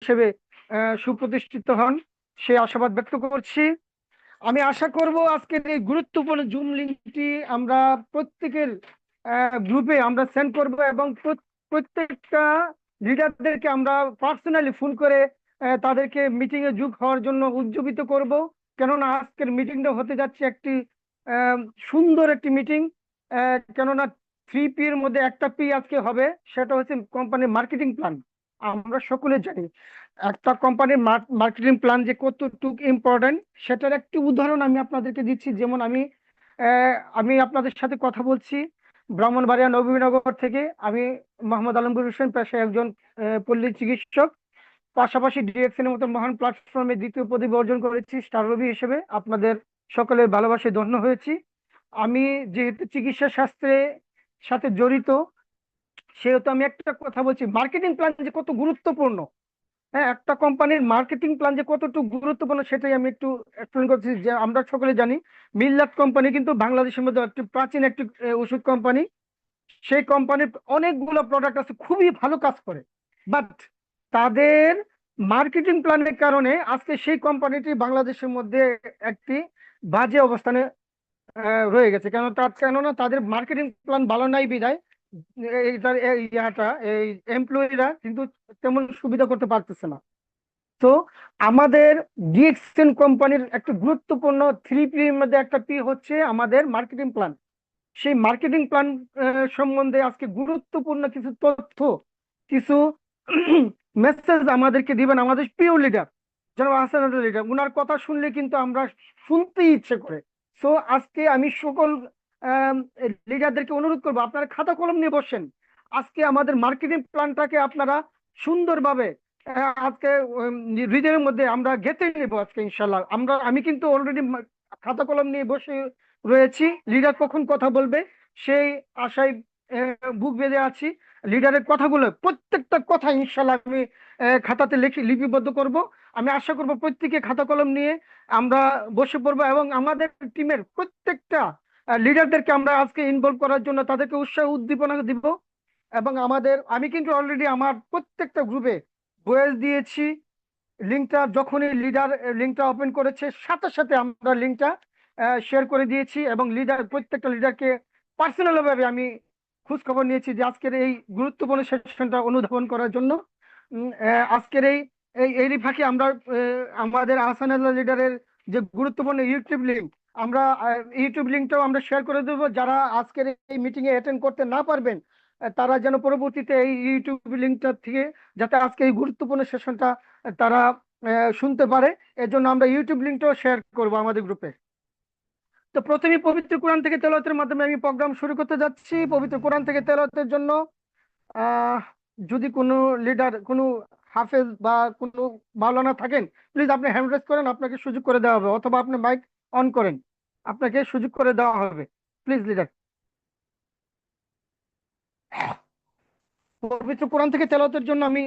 হিসেবে সুপ্রতিষ্ঠিত হন, সেই আশাবাদ ব্যক্ত করছি। আমি আশা করব আজকের এই গুরুত্বপূর্ণ জুম লিঙ্কটি আমরা প্রত্যেকের গ্রুপে আমরা সেন্ড করব, এবং প্রত্যেকটা লিডারদেরকে আমরা পার্সোনালি ফোন করে তাদেরকে মিটিং এ যোগ হওয়ার জন্য উজ্জীবিত করব। কেননা আজকের মিটিংটা হতে যাচ্ছে একটি আহ, সুন্দর একটি মিটিং। কেননা 3P এর মধ্যে একটা পি আজকে হবে, সেটা হচ্ছে কোম্পানির মার্কেটিং প্ল্যান। আমরা সকলে জানি একটা কোম্পানির মার্কেটিং প্ল্যান যে কতটুকু ইম্পর্টেন্ট, সেটার একটি উদাহরণ আমি আপনাদেরকে দিচ্ছি। যেমন আমি আপনাদের সাথে কথা বলছি ব্রাহ্মণবাড়িয়া নবীনগর থেকে। আমি মোহাম্মদ আলমগীর হোসেন, পেশায় একজন পল্লী চিকিৎসক। পাশাপাশি ডিএক্সএন এর মতো মহান প্ল্যাটফর্মে দ্বিতীয় পদবি অর্জন করেছি স্টার রবি হিসেবে। আপনাদের সকলের ভালোবাসায় ধন্য হয়েছি। আমি যেহেতু চিকিৎসা শাস্ত্রে সাথে জড়িত, সেহেতু আমি একটা কথা বলছি, মার্কেটিং প্ল্যান যে কত গুরুত্বপূর্ণ। হ্যাঁ, একটা কোম্পানির মার্কেটিং প্ল্যান যে কতটুকু গুরুত্বপূর্ণ সেটাই আমি একটু এক্সপ্লেন করছি। যে আমরা সকলে জানি মিল্লাত কোম্পানি কিন্তু বাংলাদেশের মধ্যে একটি প্রাচীন একটি ওষুধ কোম্পানি। সেই কোম্পানির অনেকগুলো প্রোডাক্ট আছে, খুবই ভালো কাজ করে। বাট তাদের মার্কেটিং প্ল্যানের কারণে আজকে সেই কোম্পানিটি বাংলাদেশের মধ্যে একটি বাজে অবস্থানে কেননা তাদের মার্কেটিং প্ল্যান ভালো নাই বিধায় এইটার এই এমপ্লয়িরা কিন্তু তেমন সুবিধা করতে পারতেছে না। তো আমাদের ডিএক্সএন কোম্পানির একটা গুরুত্বপূর্ণ 3P এর মধ্যে একটা পি হচ্ছে আমাদের মার্কেটিং প্ল্যান। সেই মার্কেটিং প্ল্যান সম্বন্ধে আজকে গুরুত্বপূর্ণ কিছু তথ্য, কিছু মেসেজ আমাদেরকে দিবেন আমাদের প্রিয় লিডার জনাব হাসান লিডার। উনার কথা শুনলে কিন্তু আমরা শুনতেই ইচ্ছে করে। সো আজকে আমি সকল লিডারদেরকে অনুরোধ করবো, আপনারা খাতা কলম নিয়ে বসেন। আজকে আমাদের মার্কেটিং প্ল্যানটাকে আপনারা সুন্দরভাবে আজকে হৃদয়ের মধ্যে আমরা গেঁথে নেবো আজকে ইনশাল্লাহ। আমি কিন্তু অলরেডি খাতা কলম নিয়ে বসে রয়েছি। লিডার কখন কথা বলবে সেই আশায় বুক বেঁধে আছি। লিডারের কথাগুলো প্রত্যেকটা কথা ইনশাল্লাহ আমি খাতাতে লিপিবদ্ধ করব। আমি আশা করব প্রত্যেকে খাতা কলম নিয়ে আমরা বসে পড়বো, এবং আমাদের টিমের প্রত্যেকটা লিডারদেরকে আমরা আজকে ইনভলভ করার জন্য তাদেরকে উৎসাহ উদ্দীপনা দিব। এবং আমি কিন্তু অলরেডি আমার প্রত্যেকটা গ্রুপে বয়েস দিয়েছি। লিঙ্কটা যখনই লিডার লিঙ্কটা ওপেন করেছে সাথে সাথে আমরা লিঙ্কটা শেয়ার করে দিয়েছি, এবং প্রত্যেকটা লিডারকে পার্সোনাল ভাবে আমি খোঁজ খবর নিয়েছি যে আজকের এই গুরুত্বপূর্ণ সেশনটা অনুধাবন করার জন্য। আজকের এরই ফাঁকে আমরা আমাদের আহসান আল্লাহ লিডারের যে গুরুত্বপূর্ণ ইউটিউব লিঙ্ক, আমরা ইউটিউব লিঙ্কটাও আমরা শেয়ার করে দেবো। যারা আজকের এই মিটিং এ অ্যাটেন্ড করতে না পারবেন তারা যেন পরবর্তীতে এই ইউটিউব লিঙ্কটা থেকে যাতে আজকে এই গুরুত্বপূর্ণ সেশনটা তারা শুনতে পারে, এর জন্য আমরা ইউটিউব লিঙ্কটাও শেয়ার করব আমাদের গ্রুপে। তো প্রথমে পবিত্র কোরআন থেকে তেলাওয়াতের মাধ্যমে আমি প্রোগ্রাম শুরু করতে যাচ্ছি। পবিত্র কোরআন থেকে তেলাওয়াতের জন্য আহ যদি কোনো লিডার, কোনো হাফেজ বা কোনো মাওলানা থাকেন, প্লিজ আপনি হ্যান্ড রেজ করেন, আপনাকে সুযোগ করে দেওয়া হবে, অথবা আপনি মাইক অন করেন, আপনাকে সুযোগ করে দেওয়া হবে। Please leader. পবিত্র কোরআন থেকে তেলাওয়াতের জন্য আমি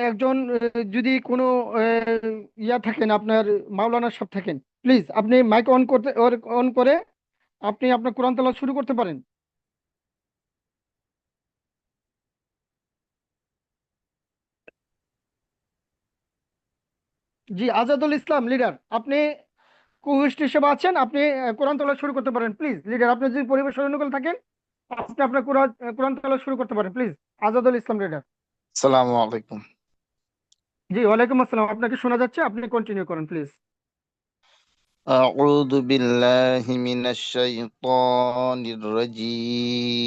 একজন যদি কোনো ইয়া থাকেন, আপনার মাওলানা সাহেব থাকেন, প্লিজ আপনি মাইক অন করে আপনি আপনার কোরআন তেলাওয়াত শুরু করতে পারেন। জি, আজাদুল ইসলাম লিডার, আপনি কুহিস্ট হিসেবে আছেন, আপনি কোরআন তেলাওয়াত শুরু করতে পারেন। প্লিজ লিডার, আপনি যদি পরিবেশ অনুকূল থাকেন আপনি আপনার কোরআন তেলাওয়াত শুরু করতে পারেন। Please Azadul Islam leader. আসসালামু আলাইকুম। জি, ওয়ালাইকুম আসসালাম, আপনাকে শোনা যাচ্ছে, আপনি কন্টিনিউ করেন প্লিজ। أعوذ بالله من الشيطان الرجيم.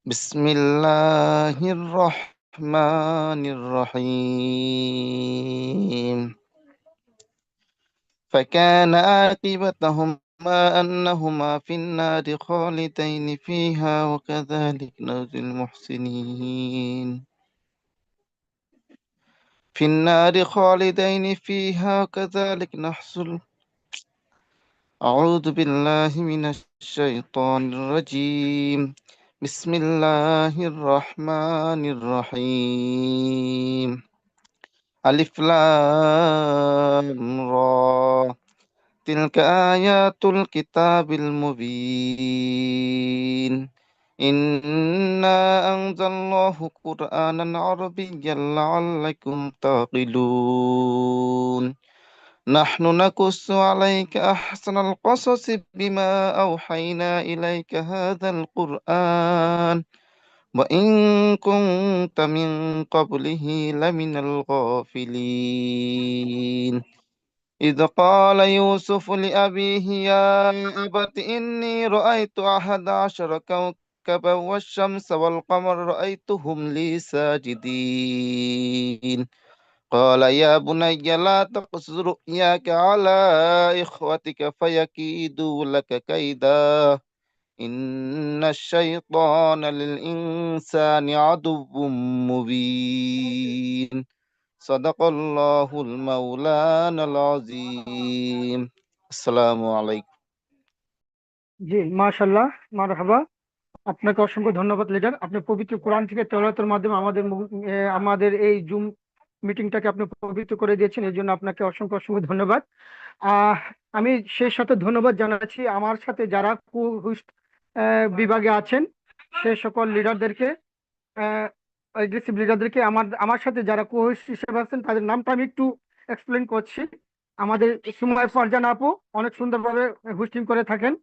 بسم الله الرحمن الرحيم. فكان عاقبتهما أنهما في النار خالدين فيها وكذلك نجزي المحسنين. في النار خالدين فيها وكذلك نحصل. أعوذ بالله من الشيطان الرجيم. بسم الله الرحمن الرحيم. ألف لام را. تلك آيات الكتاب المبين. إنا أنزلناه قرآنا عربيا لعلكم تعقلون نحن نقص عليك أحسن القصص بما أوحينا إليك هذا القرآن وإن كنت من قبله لمن الغافلين إذ قال يوسف لأبيه يا أبت إني رأيت أحد عشر كوكبا والشمس والقمر رأيتهم لي ساجدين قال يا بني لا تقص رؤياك على إخوتك فيكيدوا لك كيدا إن الشيطان للإنسان عدو مبين صدق الله المولانا العظيم السلام عليكم জি, মাশাল্লাহ, মারহাবা। আপনাকে অসংখ্য ধন্যবাদ লিডার। আপনি পবিত্র কোরআন থেকে তেলাওয়াতের মাধ্যমে আমাদের এই জুম মিটিংটাকে আপনি পবিত্র করে দিয়েছেন, এই জন্য আপনাকে অসংখ্য অসংখ্য ধন্যবাদ। আহ আমি সেই সাথে ধন্যবাদ জানাচ্ছি আমার সাথে যারা কো হোস্ট বিভাগে আছেন, সে সকল লিডারদেরকে, এগ্রেসিভ লিডারদেরকে। আমার আমার সাথে যারা কো হোস্ট হিসেবে আছেন তাদের নামটা আমি একটু এক্সপ্লেন করছি। আমাদের সুমাইয়া ফারজানা আপু অনেক সুন্দরভাবে হোস্টিং করে থাকেন।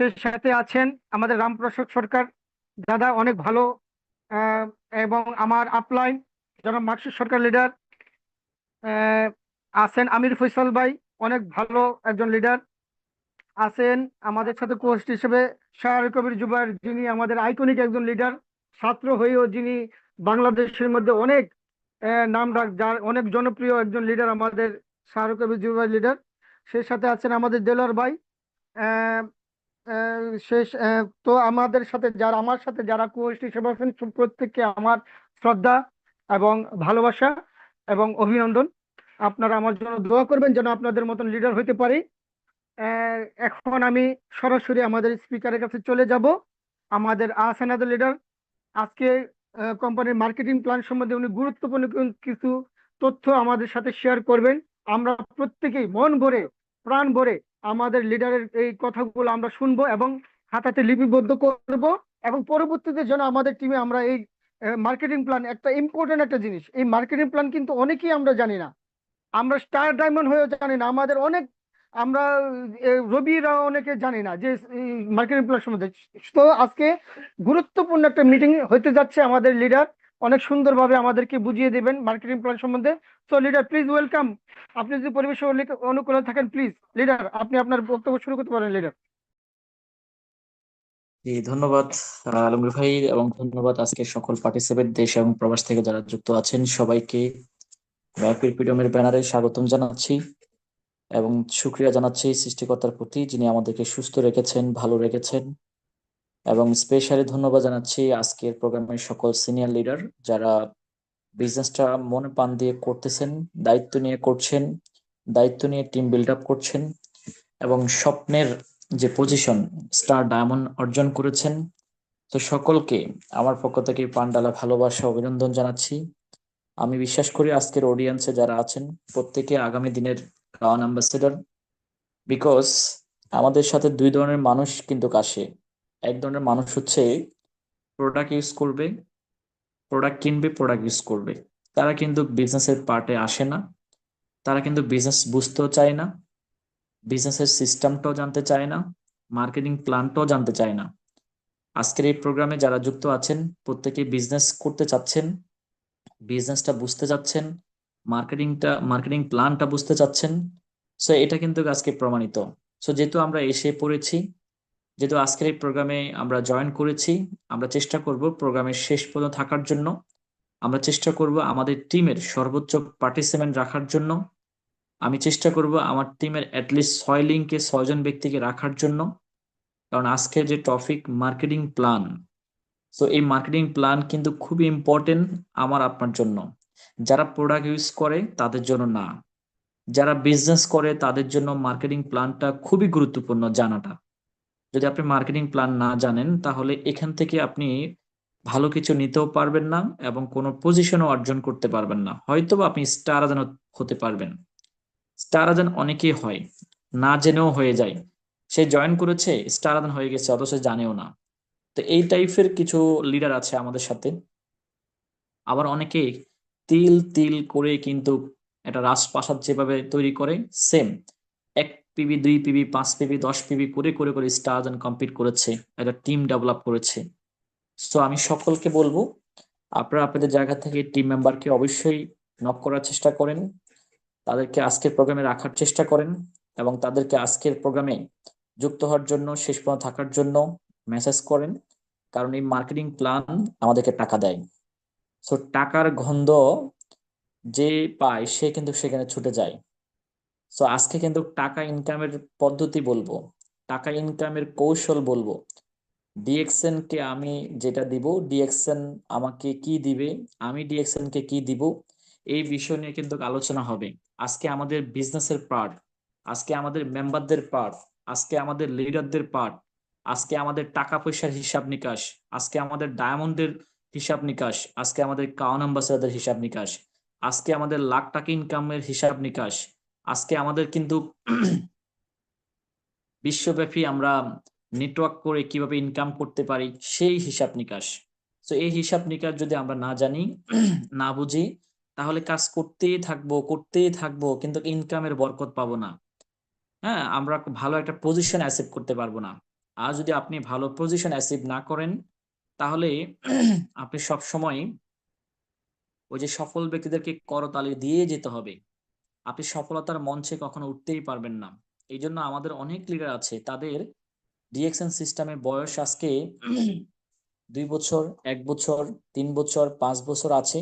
এর সাথে আছেন আমাদের রামপ্রসাদ সরকার দাদা, অনেক ভালো। আহ, এবং আমার আপলাইন যারা মাকসুদ সরকার লিডার আছেন। আমির ফয়সাল ভাই অনেক ভালো একজন লিডার আছেন। আমাদের সাথে কোচ হিসেবে শাহর কবির জুবায়ের, যিনি আমাদের আইকনিক একজন লিডার, ছাত্র হয়েও যিনি বাংলাদেশের মধ্যে অনেক নাম ডাক, যার অনেক জনপ্রিয় একজন লিডার আমাদের শাহর কবির জুবায়ের লিডার। সেই সাথে আছেন আমাদের দেলোয়ার ভাই। আহ, শেষ তো আমাদের সাথে যারা, আমার সাথে যারা কোচ হিসেবে আছেন, প্রত্যেককে আমার শ্রদ্ধা এবং ভালোবাসা এবং অভিনন্দন। আপনারা আমার জন্য দোয়া করবেন যেন আপনাদের মতন লিডার হইতে পারি। আহ, এখন আমি সরাসরি আমাদের স্পিকারের কাছে চলে যাব। আমাদের আহসানাদের লিডার আজকে কোম্পানির মার্কেটিং প্ল্যান সম্বন্ধে উনি গুরুত্বপূর্ণ কিছু তথ্য আমাদের সাথে শেয়ার করবেন। আমরা প্রত্যেকেই মন ভরে, প্রাণ ভরে আমাদের লিডারের এই কথাগুলো আমরা শুনবো এবং খাতাতে লিপিবদ্ধ করব। এবং পরবর্তীতে যেন আমাদের টিমে আমরা এই মার্কেটিং প্ল্যান, একটা ইম্পর্টেন্ট একটা জিনিস, এই মার্কেটিং প্ল্যান কিন্তু অনেকেই আমরা জানি না, আমরা স্টার ডায়মন্ড হয়েও জানি না, আমাদের অনেক, আমরা রবিরা অনেকে জানি না যে মার্কেটিং প্ল্যান সম্বন্ধে। তো আজকে গুরুত্বপূর্ণ একটা মিটিং হতে যাচ্ছে। আমাদের লিডার অনেক সুন্দরভাবে আমাদেরকে বুঝিয়ে দেবেন মার্কেটিং প্ল্যান সম্বন্ধে। তো লিডার প্লিজ ওয়েলকাম। আপনি যদি পরিবেশ অনুকূলে থাকেন, প্লিজ লিডার আপনি আপনার বক্তব্য শুরু করতে পারেন লিডার। জি, ধন্যবাদ আলমগীর ভাই, এবং ধন্যবাদ আজকে সকল পার্টিসিপেন্ট দেশ এবং প্রবাস থেকে যারা যুক্ত আছেন সবাইকে ব্যাপীর পিডমের ব্যানারে স্বাগতম জানাচ্ছি এবং শুকরিয়া জানাচ্ছি সৃষ্টিকর্তার প্রতি, যিনি আমাদেরকে সুস্থ রেখেছেন, ভালো রেখেছেন। এবং স্পেশালি ধন্যবাদ জানাচ্ছি আজকের প্রোগ্রামের সকল সিনিয়র লিডার যারা বিজনেসটা মনে প্রাণ দিয়ে করতেছেন, দায়িত্ব নিয়ে করছেন, দায়িত্ব নিয়ে টিম বিল্ড আপ করছেন এবং স্বপ্নের যে পজিশন স্টার ডায়মন্ড অর্জন করেছেন। তো সকলকে আমার পক্ষ থেকে পান্ডালা ভালোবাসা অভিনন্দন জানাচ্ছি। আমি বিশ্বাস করি আজকের অডিয়েন্সে যারা আছেন প্রত্যেকে আগামী দিনের ক্রাউন অ্যাম্বাসেডর। বিকজ আমাদের সাথে দুই ধরনের মানুষ কিন্তু আসে। এক ধরনের মানুষ হচ্ছে প্রোডাক্ট ইউজ করবে, প্রোডাক্ট কিনবে, প্রোডাক্ট ইউজ করবে। তারা কিন্তু বিজনেসের পার্টে আসে না, তারা কিন্তু বিজনেস বুঝতেও চায় না, বিজনেসের সিস্টেমটাও জানতে চায় না, মার্কেটিং প্ল্যানটাও জানতে চায় না। আজকের এই প্রোগ্রামে যারা যুক্ত আছেন প্রত্যেকেই বিজনেস করতে চাচ্ছেন, বিজনেসটা বুঝতে চাচ্ছেন, মার্কেটিং প্ল্যানটা বুঝতে চাচ্ছেন। সো এটা কিন্তু আজকে প্রমাণিত। সো যেহেতু আমরা এসে পড়েছি, যেহেতু আজকের এই প্রোগ্রামে আমরা জয়েন করেছি, আমরা চেষ্টা করব প্রোগ্রামের শেষ পর্যন্ত থাকার জন্য। আমরা চেষ্টা করব আমাদের টিমের সর্বোচ্চ পার্টিসিপেন্ট রাখার জন্য। আমি চেষ্টা করব আমার টিমের অ্যাটলিস্ট 6 লিঙ্কে 6 জন ব্যক্তিকে রাখার জন্য। কারণ আজকের যে টপিক মার্কেটিং প্ল্যান, সো এই মার্কেটিং প্ল্যান কিন্তু খুবই ইম্পর্টেন্ট আমার আপনার জন্য। যারা প্রোডাক্ট ইউজ করে তাদের জন্য না, যারা বিজনেস করে তাদের জন্য মার্কেটিং প্ল্যানটা খুবই গুরুত্বপূর্ণ জানাটা। যদি আপনি মার্কেটিং প্ল্যান না জানেন তাহলে এখান থেকে আপনি ভালো কিছু নিতেও পারবেন না এবং কোনো পজিশনও অর্জন করতে পারবেন না। হয়তো বা আপনি স্টার আজান হতে পারবেন। স্টার আজান অনেকেই হয়, না জেনেও হয়ে যায়। সে জয়েন করেছে, স্টার আজান হয়ে গেছে, অথচ জানেও না। তো তো এই টাইপের কিছু লিডার আছে আমাদের সাথে। আবার অনেকে তিল তিল করে কিন্তু একটা রাজপ্রাসাদ যেভাবে তৈরি করে, same 1 PB 2 PB 5 PB 10 PB করে করে করে স্টার্স এন্ড কম্পিট করেছে, একটা টিম ডেভেলপ করেছে। সো আমি সকলকে বলবো, আপনারা আপনাদের জায়গা থেকে টিম মেম্বারকে অবশ্যই নক করার চেষ্টা করেন, তাদেরকে আজকের প্রোগ্রামে রাখার চেষ্টা করেন, এবং তাদেরকে আজকের প্রোগ্রামে যুক্ত হওয়ার জন্য, শেষ পর্যন্ত থাকার জন্য মেসেজ করেন। কারণ এই মার্কেটিং প্ল্যান আমাদেরকে টাকা দেয়। সো টাকার গন্ধ যে পায় সে কিন্তু সেখানে ছুটে যায়। সো আজকে কিন্তু টাকা ইনকামের পদ্ধতি বলবো, টাকা ইনকামের কৌশল বলবো। ডিএক্সএন কে আমি যেটা দিব, ডিএক্সএন আমাকে কি দিবে, আমি ডিএক্সএন কে কি দিব, এই বিষয় নিয়ে কিন্তু আলোচনা হবে। আজকে আমাদের বিজনেসের পার্ট, আজকে আমাদের মেম্বারদের পার্ট, আজকে আমাদের লিডারদের পার্ট, আজকে আমাদের টাকা পয়সার হিসাব নিকাশ, আজকে আমাদের ডায়মন্ডের হিসাব নিকাশ, আজকে আমাদের কাউন অ্যাম্বাসেডারদের হিসাব নিকাশ, আজকে আমাদের লাখ টাকা ইনকামের হিসাব নিকাশ, আজকে আমাদের কিন্তু বিশ্বব্যাপী আমরা নেটওয়ার্ক করে কিভাবে ইনকাম করতে পারি সেই হিসাব নিকাশ। তো এই হিসাব নিকাশ যদি আমরা না জানি, না বুঝি, তাহলে কাজ করতেই থাকবো কিন্তু ইনকামের বরকত পাবো না। হ্যাঁ, আমরা ভালো একটা পজিশন অ্যাচিভ করতে পারবো না। আর যদি আপনি ভালো পজিশন অ্যাচিভ না করেন, তাহলে আপনি সব সময় ওই যে সফল ব্যক্তিদেরকে করতালি দিয়ে যেতে হবে, আপনি সফলতার মঞ্চে কখনো উঠতেই পারবেন না। এই জন্য আমাদের অনেক লিডার আছে, তাদের ডিএক্সএন সিস্টেমে বয়স আজকে 2 বছর, 1 বছর, 3 বছর, 5 বছর আছে।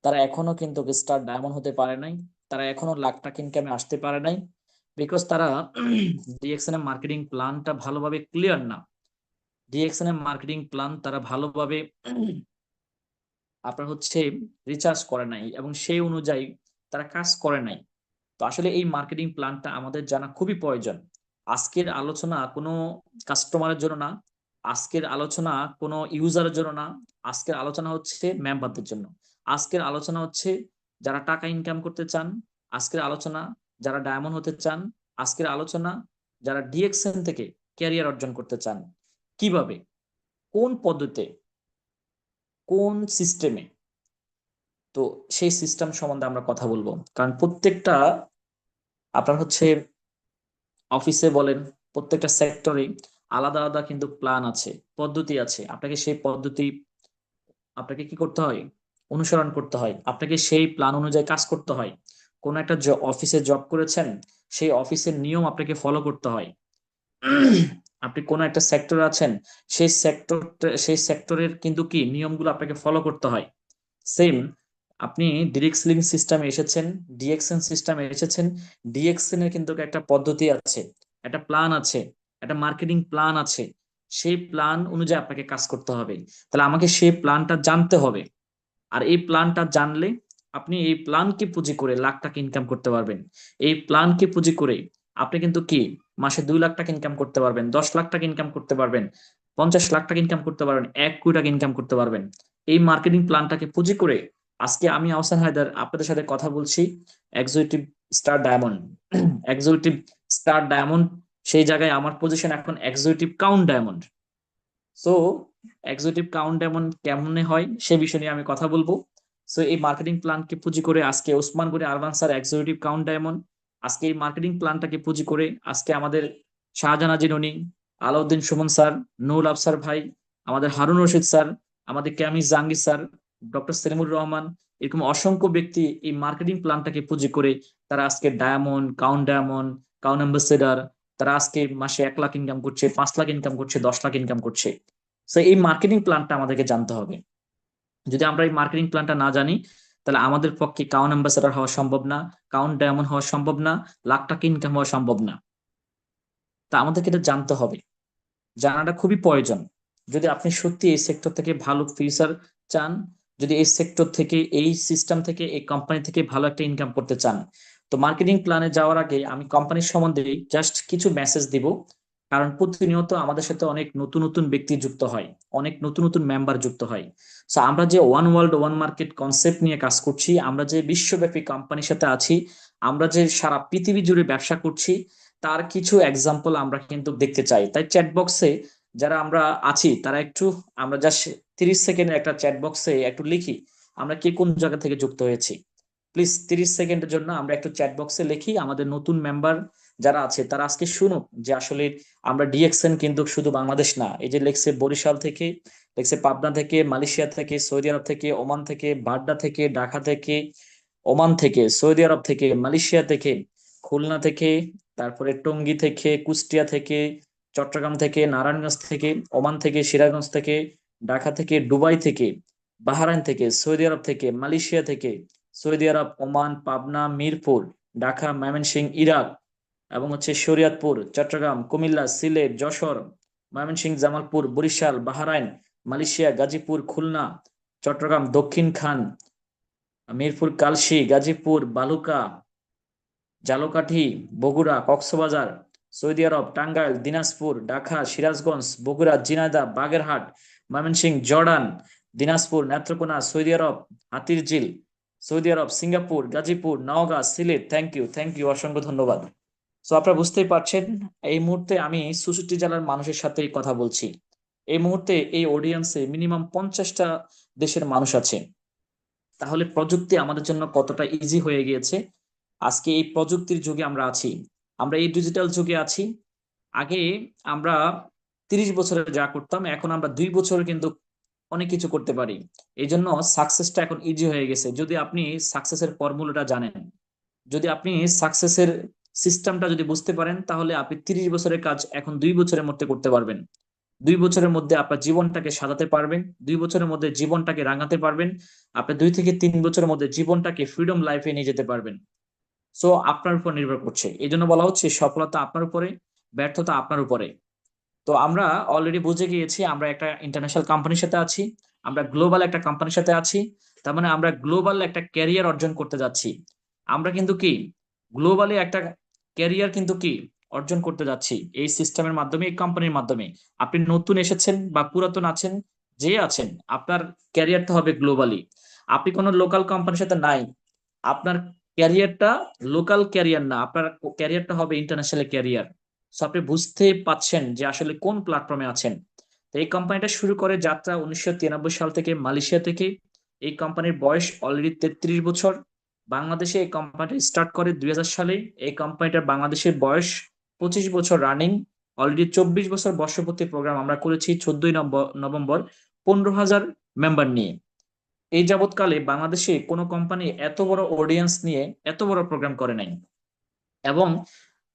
তারা এখনো কিন্তু স্টার ডায়মন্ড হতে পারে নাই, তারা এখনো লাখ টাকা ইনকামে আসতে পারে নাই, বিকজ তারা ডিএক্সএন এর মার্কেটিং প্ল্যানটা ভালোভাবে ক্লিয়ার না। ডিএক্সএন এর মার্কেটিং প্ল্যান তারা ভালোভাবে আপনার হচ্ছে রিচার্জ করে নাই, এবং সেই অনুযায়ী তারা কাজ করে নাই। তো আসলে এই মার্কেটিং প্ল্যানটা আমাদের জানা খুবই প্রয়োজন। আজকের আলোচনা কোনো কাস্টমারের জন্য না, আজকের আলোচনা কোনো ইউজারের জন্য না, আজকের আলোচনা হচ্ছে মেম্বারদের জন্য। আজকের আলোচনা হচ্ছে যারা টাকা ইনকাম করতে চান, আজকের আলোচনা যারা ডায়মন্ড হতে চান, আজকের আলোচনা যারা ডিএক্সএন থেকে ক্যারিয়ার অর্জন করতে চান। কিভাবে, কোন পদ্ধতিতে, কোন সিস্টেমে, তো সেই সিস্টেম সম্বন্ধে আমরা কথা বলবো। কারণ প্রত্যেকটা আপনার হচ্ছে অফিসে বলেন, প্রত্যেকটা সেক্টরে আলাদা আলাদা কিন্তু প্ল্যান আছে, পদ্ধতি আছে। আপনাকে সেই পদ্ধতি আপনাকে কি করতে হয়, অনুসরণ করতে হয়, আপনাকে সেই প্ল্যান অনুযায়ী কাজ করতে হয়। কোন একটা অফিসে জব করেছেন, সেই অফিসের নিয়ম আপনাকে ফলো করতে হয়। আপনি কোন একটা সেক্টরে আছেন, সেই সেক্টরের কিন্তু কি নিয়মগুলো আপনাকে ফলো করতে হয়। সেম, আপনি ডিরেক্ট সেলিং সিস্টেমে এসেছেন, ডিএক্সএন সিস্টেমে এসেছেন, ডিএক্সএন এর কিন্তু একটা পদ্ধতি আছে, একটা প্ল্যান আছে, একটা মার্কেটিং প্ল্যান আছে। সেই প্ল্যান অনুযায়ী আপনাকে কাজ করতে হবে। তাহলে আমাকে সেই প্ল্যানটা জানতে হবে। আর এই প্ল্যানটা জানলে আপনি এই প্ল্যানকে পুঁজি করে লাখ টাকা ইনকাম করতে পারবেন। এই প্ল্যানকে পুঁজি করে আপনি কিন্তু কি মাসে 2 লাখ টাকা ইনকাম করতে পারবেন, 10 লাখ টাকা ইনকাম করতে পারবেন, 50 লাখ টাকা ইনকাম করতে পারবেন, 1 কোটি টাকা ইনকাম করতে পারবেন। এই মার্কেটিং প্ল্যানটাকে পুঁজি করে আজকে আমি আহসান হায়দার আপনাদের সাথে কথা বলছি। Executive star diamond, executive star diamond, সেই জায়গায় আমার পজিশন এখন executive count diamond. So executive count diamond কেমনে হয় সে বিষয় নিয়ে আমি কথা বলবো। সো এই মার্কেটিং প্ল্যানকে পুঁজি করে আজকে Osman Gani Arman sir executive count diamond. আজকে এই মার্কেটিং প্ল্যানটাকে পুঁজি করে আজকে আমাদের শাহজাহান আজিজ ননি, আলাউদ্দিন সুমন স্যার, নুরুল আফসার ভাই, আমাদের হারুন রশিদ স্যার, আমাদের কামিজ জাহাঙ্গীর স্যার, ডক্টর সেলিমুর রহমান, এরকম অসংখ্য ব্যক্তি এই মার্কেটিং প্ল্যানটাকে পুঁজি করে তারা আজকে ডায়মন্ড, কাউন্ট অ্যাম্বাসেডার, তারা আজকে মাসে 1 লাখ ইনকাম করছে, 5 লাখ ইনকাম করছে, 10 লাখ ইনকাম করছে। তো এই মার্কেটিং প্ল্যানটা আমাদেরকে জানতে হবে। যদি আমরা এই মার্কেটিং প্ল্যানটা না জানি, তাহলে আমাদের পক্ষে কাউন্ট অ্যাম্বাসেডার হওয়া সম্ভব না, কাউন্ট ডায়মন্ড হওয়া সম্ভব না, লাখ টাকা ইনকাম হওয়া সম্ভব না। তা আমাদেরকে এটা জানতে হবে, জানাটা খুবই প্রয়োজন। যদি আপনি সত্যি এই সেক্টর থেকে ভালো ফিউচার চান, যদি এই সেক্টর থেকে, এই সিস্টেম থেকে, এই কোম্পানি থেকে ভালো একটা ইনকাম করতে চান, তো মার্কেটিং প্ল্যানে যাওয়ার আগে আমি কোম্পানির সম্বন্ধে জাস্ট কিছু মেসেজ দিব। কারণ প্রতিনিয়ত আমাদের সাথে অনেক নতুন নতুন ব্যক্তি যুক্ত হয়, অনেক নতুন নতুন মেম্বার যুক্ত হয়। সো আমরা যে one world one market concept নিয়ে কাজ করছি, আমরা যে বিশ্বব্যাপী কোম্পানির সাথে আছি, আমরা যে সারা পৃথিবী জুড়ে ব্যবসা করছি, তার কিছু এক্সাম্পল আমরা কিন্তু দেখতে চাই। তাই চ্যাট বক্সে যারা আমরা আছি তারা একটু আমরা জাস্ট 30 সেকেন্ডের একটা চ্যাট বক্সে একটু লিখি আমরা কে কোন জায়গা থেকে যুক্ত হয়েছি। প্লিজ 30 সেকেন্ডের জন্য আমরা একটু চ্যাট বক্সে লিখি, আমাদের নতুন মেম্বার যারা আছে তারা আজকে শুনুক যে আসলে আমরা ডিএক্সএন কিন্তু শুধু বাংলাদেশ না, এই যে লেখছে বরিশাল থেকে, লেখছে পাবনা থেকে, মালয়েশিয়া থেকে, সৌদি আরব থেকে, ওমান থেকে, বাড্ডা থেকে, ঢাকা থেকে, ওমান থেকে, সৌদি আরব থেকে, মালয়েশিয়া থেকে, খুলনা থেকে, তারপরে টঙ্গী থেকে, কুষ্টিয়া থেকে, চট্টগ্রাম থেকে, নারায়ণগঞ্জ থেকে, ওমান থেকে, সিরাজগঞ্জ থেকে, ঢাকা থেকে, দুবাই থেকে, বাহরাইন থেকে, সৌদি আরব থেকে, মালয়েশিয়া থেকে, Saudi Arab, Oman, Pabna, Mirpur, Dhaka, Mymensingh, Iraq, এবং হচ্ছে Shariatpur, Chittagong, Comilla, Sylhet, Jessore, Mymensingh, Jamalpur, Barisal, Bahrain, Malaysia, Gazipur, Khulna, Chittagong, Dakshin Khan, Mirpur, Kalshi, Gazipur, Baluka, Jhalokathi, Bogura, Cox's Bazar, Saudi Arab, Tangail, Dinajpur, Dhaka, Sirajganj, Bogura, Jhenaidah, Bagerhat, Mymensingh, Jordan, Dinajpur, Netrokona, Saudi Arab, Hatirjheel, Saudi Arab, Singapore, Gazipur, Naogaon, Sylhet. Thank you, অসংখ্য ধন্যবাদ। সো আপনারা বুঝতেই পারছেন এই মুহূর্তে আমি ৬৪ জেলার মানুষের সাথে কথা বলছি। এই মুহূর্তে এই অডিয়েন্সে মিনিমাম 50টা দেশের মানুষ আছে। তাহলে প্রযুক্তি আমাদের জন্য কতটা ইজি হয়ে গিয়েছে। আজকে এই প্রযুক্তির যুগে আমরা আছি, আমরা এই ডিজিটাল যুগে আছি। আগে আমরা 30 বছরে যা করতাম এখন আমরা 2 বছরে কিন্তু অনেক কিছু করতে পারি। এই জন্য সাকসেসটা এখন ইজি হয়ে গেছে। যদি আপনি সাকসেসের ফর্মুলাটা জানেন, যদি আপনি সাকসেসের সিস্টেমটা যদি বুঝতে পারেন, তাহলে আপনি 30 বছরের কাজ এখন 2 বছরের মধ্যে করতে পারবেন। 2 বছরের মধ্যে আপনার জীবনটাকে সাজাতে পারবেন, 2 বছরের মধ্যে জীবনটাকে রাঙাতে পারবেন, আপনি 2 থেকে 3 বছরের মধ্যে জীবনটাকে ফ্রিডম লাইফে নিয়ে যেতে পারবেন। সো আপনার উপর নির্ভর করছে। এই জন্য বলা হচ্ছে সফলতা আপনার উপরে, ব্যর্থতা আপনার উপরে। তো আমরা অলরেডি বুঝে গিয়েছি আমরা একটা ইন্টারন্যাশনাল কোম্পানির সাথে আছি, আমরা গ্লোবাল একটা কোম্পানির সাথে আছি। তার মানে আমরা গ্লোবাল একটা ক্যারিয়ার অর্জন করতে যাচ্ছি। আমরা কিন্তু কি গ্লোবালি একটা ক্যারিয়ার কিন্তু কি অর্জন করতে যাচ্ছি এই সিস্টেমের মাধ্যমে, এই কোম্পানির মাধ্যমে। আপনি নতুন এসেছেন বা পুরাতন আছেন, যে আছেন, আপনার ক্যারিয়ারটা হবে গ্লোবালি। আপনি কোনো লোকাল কোম্পানির সাথে নাই, আপনার ক্যারিয়ারটা লোকাল ক্যারিয়ার না, আপনার ক্যারিয়ারটা হবে ইন্টারন্যাশনাল ক্যারিয়ার। সো আপনি বুঝতে পাচ্ছেন যে আসলে কোন প্ল্যাটফর্মে আছেন। তো এই কোম্পানিটা শুরু করে যাত্রা 1993 সাল থেকে মালয়েশিয়া থেকে। এই কোম্পানির বয়স অলরেডি 33 বছর। বাংলাদেশে এই কোম্পানিটা স্টার্ট করে 2000 সালে। এই কোম্পানিটার বাংলাদেশের বয়স 25 বছর রানিং। অলরেডি 24 বছর বর্ষপূর্তি প্রোগ্রাম আমরা করেছি 14 নভেম্বর 15,000 মেম্বার নিয়ে। এই যাবৎকালে বাংলাদেশে কোনো কোম্পানি এত বড় অডিয়েন্স নিয়ে এত বড় প্রোগ্রাম করে নাই। এবং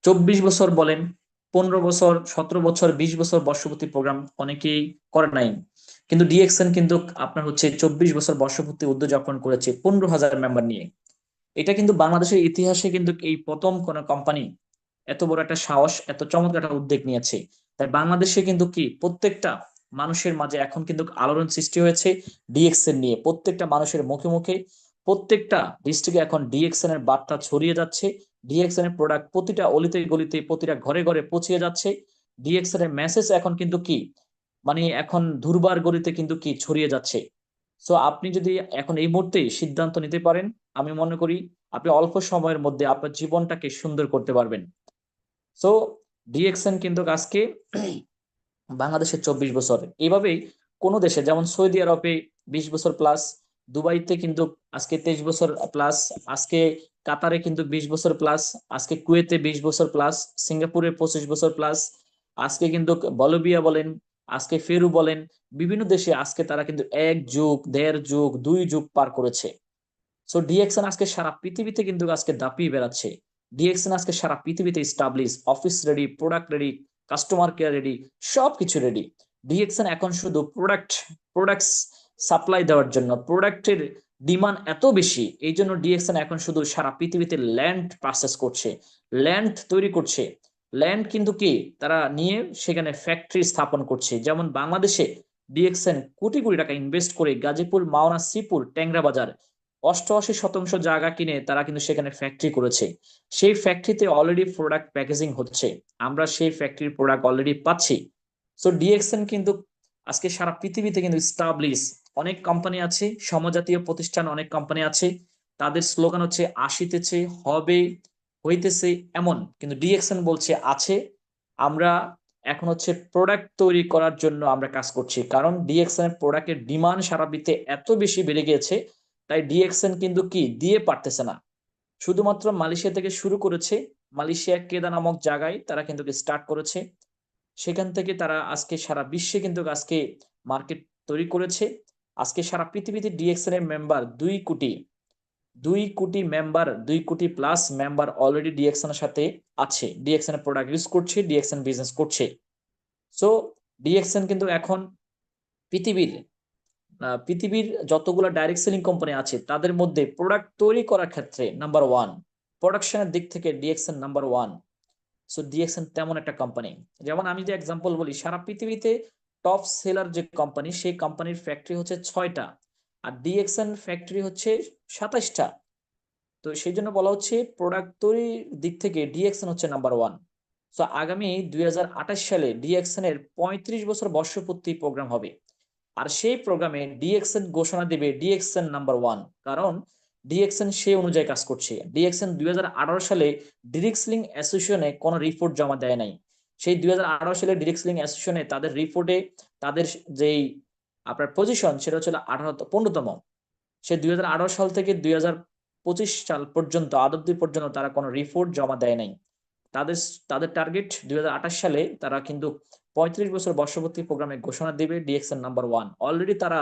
24 বছর বলেন, 15 বছর, 17 বছর, 20 বছর বর্ষপূর্তি প্রোগ্রাম অনেকেই করে নাই, কিন্তু ডিএক্সএন কিন্তু আপনার হচ্ছে 24 বছর বর্ষপূর্তি উদযাপন করেছে 15,000 মেম্বার নিয়ে। এটা কিন্তু বাংলাদেশের ইতিহাসে কিন্তু এই প্রথম কোন কোম্পানি এত বড় একটা সাহস, এত চমৎকার একটা উদ্যোগ নিয়েছে। তাই বাংলাদেশে কিন্তু কি প্রত্যেকটা মানুষের মাঝে এখন কিন্তু আলোড়ন সৃষ্টি হয়েছে ডিএক্সএন নিয়ে। প্রত্যেকটা মানুষের মুখে মুখে, প্রত্যেকটা ডিস্ট্রিক্টে এখন ডিএক্সএন এর বার্তা ছড়িয়ে যাচ্ছে। ডিএক্সএন এর প্রোডাক্ট প্রতিটা অলিতে গলিতে, প্রতিটা ঘরে ঘরে পৌঁছে যাচ্ছে। ডিএক্সএন এর মেসেজ এখন কিন্তু কি মানে এখন দুর্বার গলিতে কিন্তু কি ছড়িয়ে যাচ্ছে। সো আপনি যদি এখন এই মুহূর্তে সিদ্ধান্ত নিতে পারেন, আমি মনে করি আপনি অল্প সময়ের মধ্যে আপনার জীবনটাকে সুন্দর করতে পারবেন। সো ডিএক্সএন কিন্তু আজকে বাংলাদেশে 24 বছর, এইভাবেই কোনো দেশে যেমন সৌদি আরবে 20 বছর প্লাস, দুবাইতে কিন্তু আজকে 23 বছর প্লাস, আজকে কাতারে কিন্তু 20 বছর প্লাস, আজকে কুয়েতে 20 বছর প্লাস, সিঙ্গাপুরে 25 বছর প্লাস, আজকে কিন্তু বলিভিয়া বলেন, আজকে পেরু বলেন, বিভিন্ন দেশে আজকে তারা কিন্তু 1 যুগ, 1.5 যুগ, 2 যুগ পার করেছে। সো ডিএক্সএন আজকে সারা পৃথিবীতে কিন্তু আজকে দাপিয়ে বেড়াচ্ছে। ডিএক্সএন আজকে সারা পৃথিবীতে establish, office ready, product ready, customer care ready, সবকিছু রেডি। ডিএক্সএন এখন শুধু প্রোডাক্টস সাপ্লাই দেওয়ার জন্য, প্রোডাক্টের ডিমান্ড এত বেশি, এই জন্য ডিএক্সএন এখন শুধু সারা পৃথিবীতে ল্যান্ড প্রসেস করছে, ল্যান্ড তৈরি করছে। ল্যান্ড কিন্তু কি তারা নিয়ে সেখানে ফ্যাক্টরি স্থাপন করছে। যেমন বাংলাদেশে ডিএক্সএন কোটি কোটি টাকা ইনভেস্ট করে গাজীপুর, মাওনা, শ্রীপুর, ট্যাংরা বাজার 88% জায়গা কিনে তারা কিন্তু সেখানে ফ্যাক্টরি করেছে। সেই ফ্যাক্টরিতে অলরেডি প্রোডাক্ট প্যাকেজিং হচ্ছে, আমরা সেই ফ্যাক্টরির প্রোডাক্ট অলরেডি পাচ্ছি। সো ডিএক্সএন কিন্তু আজকে সারা পৃথিবীতে কিন্তু স্টাবলিশ। অনেক কোম্পানি আছে, সমজাতীয় প্রতিষ্ঠান অনেক কোম্পানি আছে, তাদের স্লোগান হচ্ছে আসিতেছে, হবে, হইতেছে এমন, কিন্তু ডিএক্সএন বলছে আছে, আমরা এখন হচ্ছে প্রোডাক্ট তৈরি করার জন্য আমরা কাজ করছি, কারণ ডিএক্সএন এর প্রোডাক্টের ডিমান্ড সারা বিশ্বে এত বেশি বেড়ে গিয়েছে, তাই ডিএক্সএন কিন্তু কি দিয়ে পারতেছে না। শুধুমাত্র মালয়েশিয়া থেকে শুরু করেছে, মালয়েশিয়া কেদা নামক জায়গায় তারা কিন্তু স্টার্ট করেছে। সেখান থেকে তারা আজকে সারা বিশ্বে কিন্তু আজকে মার্কেট তৈরি করেছে। আজকে সারা পৃথিবীতে ডিএক্সএন এর মেম্বার 2 কোটি, 2 কোটি মেম্বার, 2 কোটি প্লাস মেম্বার অলরেডি ডিএক্সএন এর সাথে আছে, ডিএক্সএন এর প্রোডাক্ট ইউজ করছে, ডিএক্সএন বিজনেস করছে। সো ডিএক্সএন কিন্তু এখন পৃথিবীর যতগুলো ডাইরেক্ট সেলিং কোম্পানি আছে তাদের মধ্যে প্রোডাক্ট তৈরি করার ক্ষেত্রে নাম্বার 1, প্রোডাকশনের দিক থেকে ডিএক্সএন নাম্বার 1। সো ডিএক্সএন তেমন একটা কোম্পানি, যেমন আমি যে এক্সাম্পল বলি, সারা পৃথিবীতে টপ সেলার যে কোম্পানি, সেই কোম্পানির ফ্যাক্টরি হচ্ছে 6টা, আর ডিএক্সএন ফ্যাক্টরি হচ্ছে 27টা। তো সেই জন্য বলা হচ্ছে প্রোডাক্ট তৈরির দিক থেকে ডিএক্সএন হচ্ছে নাম্বার 1। সো আগামী 2028 সালে ডিএক্সএন এর 35 বছর বর্ষপূর্তি প্রোগ্রাম হবে, আর সেই প্রোগ্রামে ডিএক্সএন ঘোষণা দেবে ডিএক্সএন নাম্বার 1, কারণ ডিএক্সএন সে অনুযায়ী কাজ করছে। ডিএক্সএন 2018 সালে ডিরেক্সলিং অ্যাসোসিয়েশনে কোনো রিপোর্ট জমা দেয় নাই। সেই 2018 সালে ডিরেক্সলিং অ্যাসোসিয়েশনে তাদের রিপোর্টে তাদের যেই আপনার পজিশন সেটা হচ্ছে 15তম। সে 2018 সাল থেকে 2025 সাল পর্যন্ত আদব্দি পর্যন্ত তারা কোনো রিপোর্ট জমা দেয় নাই। তাদের তাদের টার্গেট 2028 সালে তারা কিন্তু 35 বছর বর্ষপূর্তি প্রোগ্রামে ঘোষণা দিবে ডিএক্সএন নাম্বার 1। অলরেডি তারা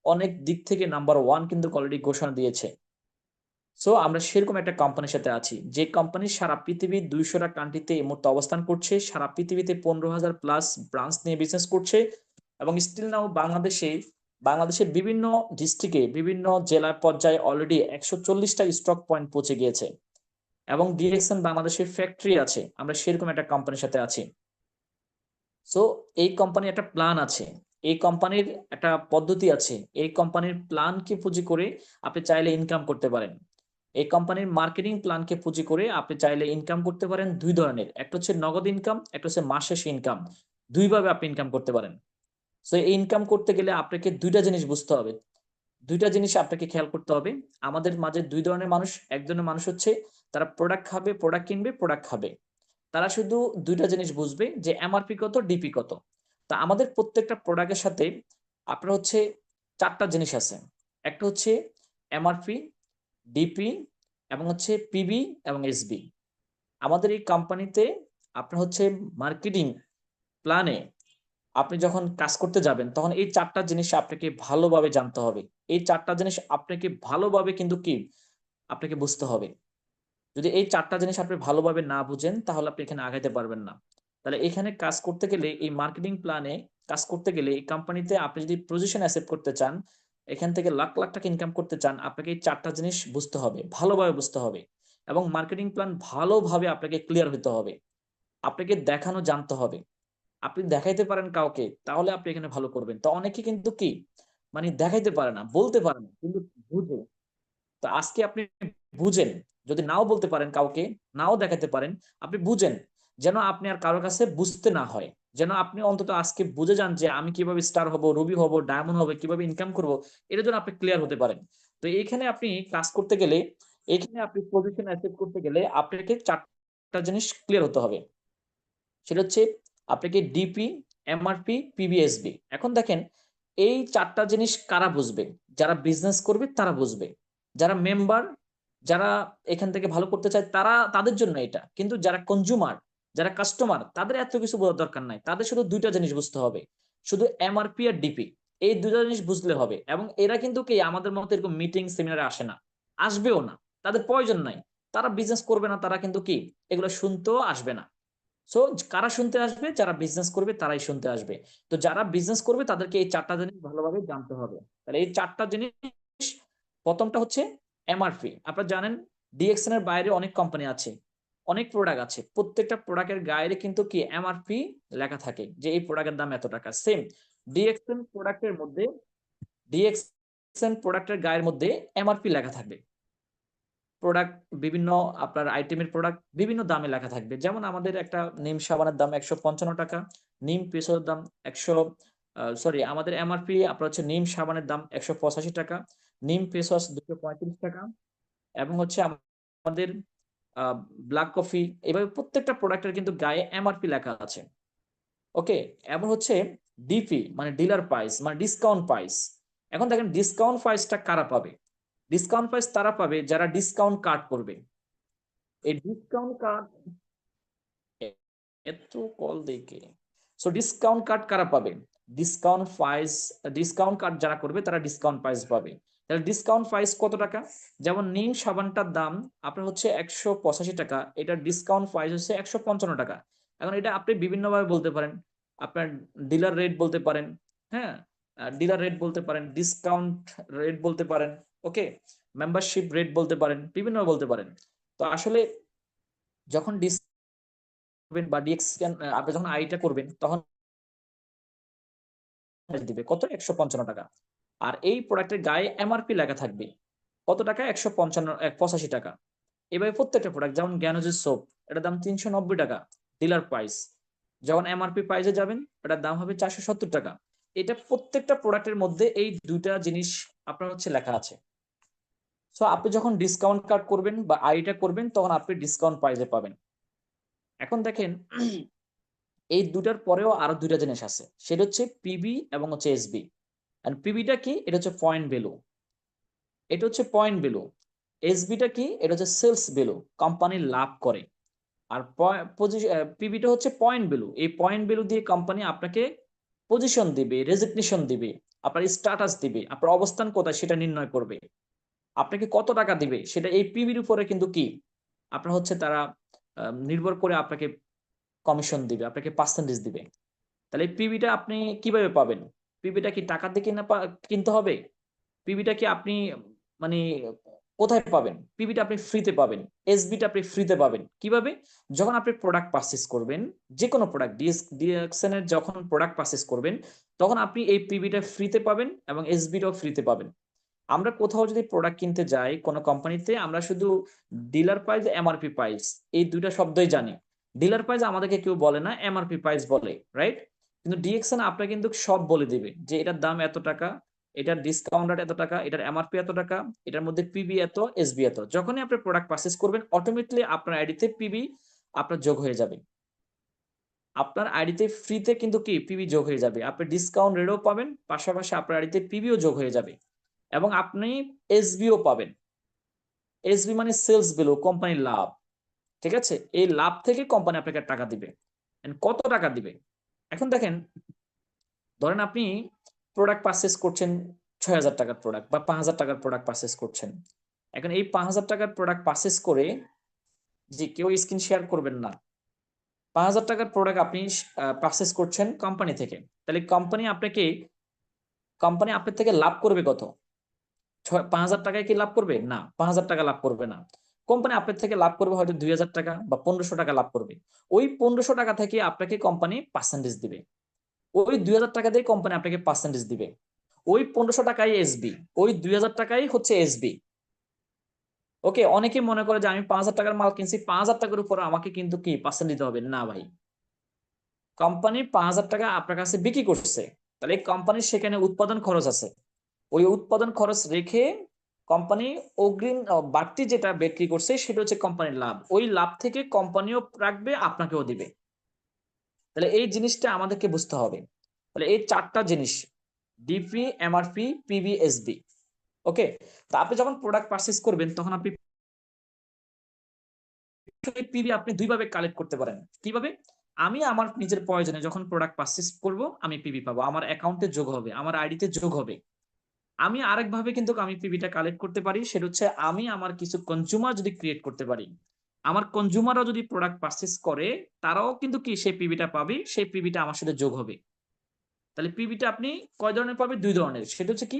অনেক দিক থেকে নাম্বার 1 কিন্তু অলরেডি ঘোষণা দিয়েছে। সো আমরা সেরকম একটা কোম্পানির সাথে আছি, যে কোম্পানি সারা পৃথিবীর 200টা কান্ট্রিতে এই মুহূর্তে অবস্থান করছে, সারা পৃথিবীতে 15,000 প্লাস ব্রাঞ্চ নিয়ে বিজনেস করছে, এবং স্টিল নাও বাংলাদেশের বিভিন্ন ডিস্ট্রিক্টে, বিভিন্ন জেলা পর্যায়ে অলরেডি 140টা স্টক পয়েন্ট পৌঁছে গিয়েছে, এবং ডিরেকশন বাংলাদেশের ফ্যাক্টরি আছে। আমরা সেরকম একটা কোম্পানির সাথে আছি। সো এই কোম্পানির একটা প্ল্যান আছে, এই কোম্পানির একটা পদ্ধতি আছে, এই কোম্পানির প্ল্যানকে পুঁজি করে আপনি চাইলে ইনকাম করতে পারেন। এই কোম্পানির মার্কেটিং প্ল্যানকে পুঁজি করে আপনি চাইলে ইনকাম করতে পারেন 2 ধরনের, একটা হচ্ছে নগদ ইনকাম, একটা হচ্ছে মাস শেষে ইনকাম। 2 ভাবে আপনি ইনকাম করতে পারেন। সো এই ইনকাম করতে গেলে আপনাকে 2টা জিনিস বুঝতে হবে, 2টা জিনিস আপনাকে খেয়াল করতে হবে। আমাদের মাঝে 2 ধরনের মানুষ। এক ধরনের মানুষ হচ্ছে তারা প্রোডাক্ট খাবে, প্রোডাক্ট কিনবে, প্রোডাক্ট খাবে। তারা শুধু 2টা জিনিস বুঝবে যে এমআরপি কত, ডিপি কত। তা আমাদের প্রত্যেকটা প্রোডাক্টের সাথে আপনার হচ্ছে 4টা জিনিস আছে। একটা হচ্ছে এমআরপি, ডিপি, এবং হচ্ছে পিবি এবং এসবি। আমাদের এই কোম্পানিতে আপনার হচ্ছে মার্কেটিং প্ল্যানে আপনি যখন কাজ করতে যাবেন তখন এই 4টা জিনিস আপনাকে ভালোভাবে জানতে হবে। এই 4টা জিনিস আপনাকে ভালোভাবে কিন্তু কি আপনাকে বুঝতে হবে। যদি এই 4টা জিনিস আপনি ভালোভাবে না বুঝেন তাহলে আপনি এখানে আগাইতে পারবেন না। তাহলে এখানে কাজ করতে গেলে, এই মার্কেটিং প্ল্যানে কাজ করতে গেলে, এই কোম্পানিতে আপনি যদি পজিশন অ্যাসেপ্ট করতে চান, এখান থেকে লাখ লাখ টাকা ইনকাম করতে চান, আপনাকে এই 4টা জিনিস বুঝতে হবে, ভালোভাবে বুঝতে হবে, এবং মার্কেটিং প্ল্যান ভালোভাবে আপনাকে ক্লিয়ার হতে হবে। আপনাকে দেখানো জানতে হবে। আপনি দেখাইতে পারেন কাউকে, তাহলে আপনি এখানে ভালো করবেন। তো অনেকে কিন্তু কি মানে দেখাইতে পারে না, বলতে পারে না, কিন্তু বুঝে। তো আজকে আপনি বুঝেন, যদি নাও বলতে পারেন কাউকে, নাও দেখাতে পারেন, আপনি বুঝেন, যেন আপনি আর কারোর কাছে বুঝতে না হয়, যেন আপনি অন্তত আজকে বুঝে যান যে আমি কিভাবে স্টার হব, রুবি হব, ডায়মন্ড হবে, কিভাবে ইনকাম করব, এটার জন্য আপনি ক্লিয়ার হতে পারেন। তো এইখানে আপনি কাজ করতে গেলে, এখানে আপনি পজিশন অ্যাচিভ করতে গেলে আপনাকে 4টা জিনিস ক্লিয়ার হতে হবে। সেটা হচ্ছে আপনাকে ডিপি, এমআরপি, পিবিএসবি। এখন দেখেন এই 4টা জিনিস কারা বুঝবে? যারা বিজনেস করবে তারা বুঝবে, যারা মেম্বার, যারা এখান থেকে ভালো করতে চায় তারা, তাদের জন্য এটা। কিন্তু যারা কনজিউমার, যারা কাস্টমার, তাদের এত কিছু বোঝার দরকার নাই। তাদের শুধু 2টা জিনিস বুঝতে হবে, শুধু এমআরপি আর ডিপি। এই 2টা জিনিস বুঝলে হবে। এবং এরা কিন্তু কি আমাদের মতো এরকম মিটিং সেমিনারে আসে না, আসবেও না, তাদের প্রয়োজন নাই। তারা বিজনেস করবে না, তারা কিন্তু কি এগুলো শুনতেও আসবে না। সো কারা শুনতে আসবে? যারা বিজনেস করবে তারাই শুনতে আসবে। তো যারা বিজনেস করবে তাদেরকে এই 4টা জিনিস ভালোভাবে জানতে হবে। তাহলে এই 4টা জিনিস, প্রথমটা হচ্ছে এমআরপি। আপনারা জানেন ডিএক্সএন এর বাইরে অনেক কোম্পানি আছে, অনেক প্রোডাক্ট আছে, প্রত্যেকটা প্রোডাক্টের গায়ে কিন্তু কি এমআরপি লেখা থাকে, যে এই প্রোডাক্টের দাম এত টাকা। সেম ডিএক্সএন প্রোডাক্টের মধ্যে, ডিএক্সএন প্রোডাক্টের গায়ের মধ্যে এমআরপি লেখা থাকবে। প্রোডাক্ট বিভিন্ন, আপনার আইটেমের প্রোডাক্ট বিভিন্ন দামে লেখা থাকবে। যেমন আমাদের একটা নিম সাবানের দাম 155 টাকা, নিম পেসোর দাম 100, সরি, আমাদের এমআরপি আপনার হচ্ছে নিম সাবানের দাম 185 টাকা, নিম ফেসওয়াশ 235 টাকা, এবং হচ্ছে আমাদের ব্ল্যাক কফি, এভাবে প্রত্যেকটা প্রোডাক্টের কিন্তু গায়ে এমআরপি লেখা আছে। ওকে, এবং হচ্ছে ডিপি মানে ডিলার প্রাইস মানে ডিসকাউন্ট প্রাইস। এখন দেখেন ডিসকাউন্ট প্রাইসটা কারা পাবে? ডিসকাউন্ট প্রাইস তারা পাবে যারা ডিসকাউন্ট কার্ড করবে। এই ডিসকাউন্ট কার্ড এত কল দেখে, সো ডিসকাউন্ট কার্ড কারা পাবে? ডিসকাউন্ট প্রাইস, ডিসকাউন্ট কার্ড যারা করবে তারা ডিসকাউন্ট প্রাইস পাবে। তাহলে ডিসকাউন্ট প্রাইস কত টাকা? যেমন নিম সাবানটার দাম আপনার হচ্ছে 185 টাকা, এটার ডিসকাউন্ট প্রাইস হচ্ছে 155 টাকা। এখন এটা আপনি বিভিন্নভাবে বলতে পারেন, আপনার ডিলার রেট বলতে পারেন, হ্যাঁ, ডিলার রেট বলতে পারেন, ডিসকাউন্ট রেট বলতে পারেন, ওকে, মেম্বারশিপ রেট বলতে পারেন, বিভিন্ন বলতে পারেন। তো আসলে যখন করবেন বা ডিএক্সএন আপনি যখন আইটা করবেন তখন দিবে কত? 155 টাকা। আর এই প্রোডাক্টের গায়ে এমআরপি লেখা থাকবে কত টাকা? 185 টাকা। এভাবে প্রত্যেকটা প্রোডাক্ট, যেমন জ্ঞানজের সোপ, এটার দাম 390 টাকা ডিলার প্রাইস, যখন এমআরপি প্রাইসে যাবেন এটার দাম হবে 470 টাকা। এটা প্রত্যেকটা প্রোডাক্টের মধ্যে এই দুইটা জিনিস আপনার হচ্ছে লেখা আছে। সো আপনি যখন ডিসকাউন্ট কার্ড করবেন বা আইটা করবেন তখন আপনি ডিসকাউন্ট প্রাইসে পাবেন। এখন দেখেন এই দুটার পরেও আরো দুইটা জিনিস আছে, সেটা হচ্ছে পিবি এবং হচ্ছে এসবি। এন্ড পিবিটা কি? এটা হচ্ছে পয়েন্ট ভ্যালু, এটা হচ্ছে পয়েন্ট ভ্যালু। এসবিটা কি? এটা হচ্ছে সেলস ভ্যালু, কোম্পানি লাভ করে। আর পিবিটা হচ্ছে পয়েন্ট ভ্যালু, এই পয়েন্ট ভ্যালু দিয়ে কোম্পানি আপনাকে পজিশন দিবে, রেজিগনেশন দিবে, আপনার স্ট্যাটাস দিবে, আপনার অবস্থান কোথায় সেটা নির্ণয় করবে, আপনাকে কত টাকা দিবে সেটা এই পিবির উপরে কিন্তু কি আপনার হচ্ছে তারা নির্ভর করে আপনাকে কমিশন দিবে, আপনাকে পার্সেন্টেজ দিবে। তাহলে এই পিবিটা আপনি কিভাবে পাবেন? পিবিটা কি টাকা দিয়ে কিনতে হবে? পিবিটা কি আপনি মানে কোথায় পাবেন? পিবিটা আপনি ফ্রিতে পাবেন, এসবিটা আপনি ফ্রিতে পাবেন। কিভাবে? যখন আপনি প্রোডাক্ট পারচেজ করবেন, যে কোনো প্রোডাক্ট ডিএক্সএন এর যখন প্রোডাক্ট পারচেজ করবেন তখন আপনি এই পিবিটা ফ্রিতে পাবেন এবং এসবিটাও ফ্রিতে পাবেন। আমরা কোথাও যদি প্রোডাক্ট কিনতে যাই কোনো কোম্পানিতে, আমরা শুধু ডিলার প্রাইস, এমআরপি প্রাইস এই দুইটা শব্দই জানি। ডিলার প্রাইস আমাদেরকে কেউ বলে না, এমআরপি প্রাইস বলে, রাইট? কিন্তু ডিএক্সএন আপনাকে কিন্তু সব বলে দিবে যে এটার দাম এত টাকা, এটার ডিসকাউন্ট এত টাকা, এটার এমআরপি এত টাকা, এটার মধ্যে পিবি এত, এসবি এত। যখনই আপনি প্রোডাক্ট পারচেজ করবেন অটোমেটিক্যালি আপনার আইডিতে পিবি আপনার যোগ হয়ে যাবে। আপনার আইডিতে ফ্রিতে কিন্তু কি পিবি যোগ হয়ে যাবে, আপনি ডিসকাউন্ট রেটও পাবেন, পাশাপাশি আপনার আইডিতে পিবিও যোগ হয়ে যাবে এবং আপনি এসবিও পাবেন। এসবি মানে সেলস ভ্যালু, কোম্পানির লাভ, ঠিক আছে? এই লাভ থেকে কোম্পানি আপনাকে টাকা দিবে। কত টাকা দিবে? এখন দেখেন, ধরেন আপনি প্রোডাক্ট পারচেজ করছেন 6,000 টাকার প্রোডাক্ট বা 5,000 টাকার প্রোডাক্ট পারচেজ করছেন। এখন এই 5,000 টাকার প্রোডাক্ট পারচেজ করে, যে কেউ স্ক্রিন শেয়ার করবেন না, 5,000 টাকার প্রোডাক্ট আপনি পারচেজ করছেন কোম্পানি থেকে, তাহলে কোম্পানি আপনার থেকে লাভ করবে কত? 5,000 টাকায় কি লাভ করবে? না, 5,000 টাকা লাভ করবে না। কোম্পানি আপনার থেকে লাভ করবে হয়তো 2,000 টাকা বা 1,500 টাকা লাভ করবে। ওই 1,500 টাকা থেকে আপনাকে কোম্পানি পার্সেন্টেজ দিবে, ওই 2,000 টাকা দিয়ে কোম্পানি আপনাকে পার্সেন্টেজ দিবে। ওই 1,500 টাকাই এসবি, ওই 2,000 টাকাই হচ্ছে এসবি। ওকে, অনেকে মনে করে যে আমি 5,000 টাকার মাল কিনছি, 5,000 টাকার উপর আমাকে কিন্তু কি পার্সেন্ট দিতে হবে? না ভাই, কোম্পানি 5,000 টাকা আপনার কাছে বিক্রি করছে, তাহলে কোম্পানির সেখানে উৎপাদন খরচ আছে, ওই উৎপাদন খরচ রেখে কোম্পানি অগ্রিম বাড়তি যেটা বিক্রি করছে সেটা হচ্ছে কোম্পানির লাভ, ওই লাভ থেকে কোম্পানিও রাখবে, আপনাকেও দিবে। তাহলে এই জিনিসটা আমাদেরকে বুঝতে হবে। তাহলে এই চারটা জিনিস, ডিপি, এমআরপি, পিবি, এসবি। ওকে, তো আপনি যখন প্রোডাক্ট পারচেজ করবেন তখন আপনি পিবি আপনি দুইভাবে কালেক্ট করতে পারেন। কিভাবে? আমি আমার নিজের প্রয়োজনে যখন প্রোডাক্ট পারচেজ করব আমি পিবি পাবো, আমার অ্যাকাউন্টে যোগ হবে, আমার আইডিতে যোগ হবে। আমি আরেকভাবে কিন্তু আমি পিবিটা কালেক্ট করতে পারি, সেটা হচ্ছে আমি আমার কিছু কনজিউমার যদি ক্রিয়েট করতে পারি, আমার কনজিউমাররা যদি প্রোডাক্ট পারচেজ করে তারাও কিন্তু কি সেই পিবিটা পাবে, সেই পিবিটা আমার সাথে যোগ হবে। তাহলে পিবিটা আপনি কয় ধরনের পাবে? দুই ধরনের। সেটা হচ্ছে কি,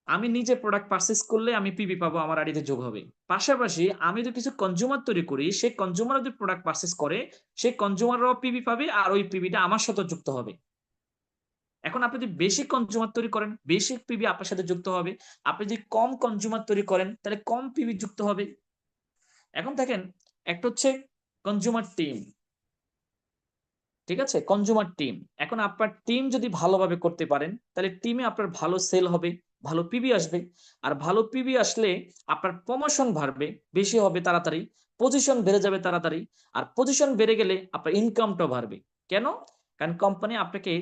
আমি নিজে প্রোডাক্ট পারচেজ করলে আমি পিবি পাবো, আমার আইডিতে যোগ হবে। পাশাপাশি আমি যদি কিছু কনজিউমার তৈরি করি, সেই কনজিউমার যদি প্রোডাক্ট পারচেজ করে সেই কনজিউমাররাও পিবি পাবে আর ওই পিবিটা আমার সাথে যুক্ত হবে। এখন আপনি যদি বেশি কনজিউমার তৈরি করেন, বেশি পিবি আপনার সাথে যুক্ত হবে। আপনি যদি কম কনজিউমার তৈরি করেন তাহলে কম পিবি যুক্ত হবে। এখন দেখেন, একটা হচ্ছে কনজিউমার টিম, ঠিক আছে? কনজিউমার টিম, এখন আপনার টিম যদি ভালোভাবে করতে পারেন তাহলে টিমে আপনার ভালো সেল হবে, ভালো পিবি আসবে। আর ভালো পিবি আসলে আপনার প্রমোশন বাড়বে, বেশি হবে তাড়াতাড়ি, পজিশন বেড়ে যাবে তাড়াতাড়ি। আর পজিশন বেড়ে গেলে আপনার ইনকামটাও বাড়বে। কেন? কারণ কোম্পানি আপনাকে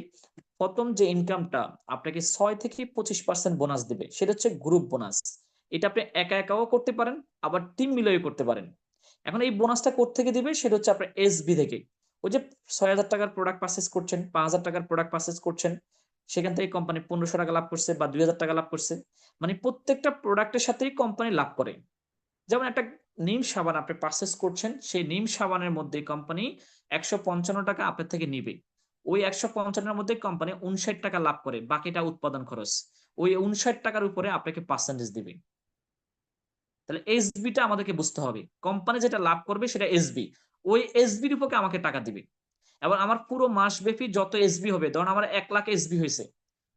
প্রথম যে ইনকামটা আপনাকে 6 থেকে 25% বোনাস দিবে, সেটা হচ্ছে গ্রুপ বোনাস। এটা আপনি একা একাও করতে পারেন, আবার টিম মিলিয়েও করতে পারেন। এখন এই বোনাসটা কোত্থেকে দিবে, সেটা হচ্ছে আপনার এসবি থেকে। ওই যে 6,000 টাকার প্রোডাক্ট পারচেস করছেন, 5,000 টাকার প্রোডাক্ট পারচেস করছেন, সেখান থেকে কোম্পানি 1,500 টাকা লাভ করছে বা 2,000 টাকা লাভ করছে। মানে প্রত্যেকটা প্রোডাক্টের সাথেই কোম্পানি লাভ করে। যেমন একটা নিম সাবান আপনি পারচেস করছেন, সেই নিম সাবানের মধ্যে কোম্পানি 155 টাকা আপনার থেকে নিবে। ওই 155 মধ্যে কোম্পানি 59 টাকা লাভ করে, বাকিটা উৎপাদন খরচ। ওই 59 টাকার উপরে আপনাকে পার্সেন্টেজ দিবে। তাহলে এসবিটা আমাদেরকে বুঝতে হবে, কোম্পানি যেটা লাভ করবে সেটা এসবি, ওই এসবির উপরে আমাকে টাকা দিবে। এবার আমার পুরো মাস ব্যাপী যত এসবি হবে, ধরুন আমার 1 লাখ এসবি হয়েছে,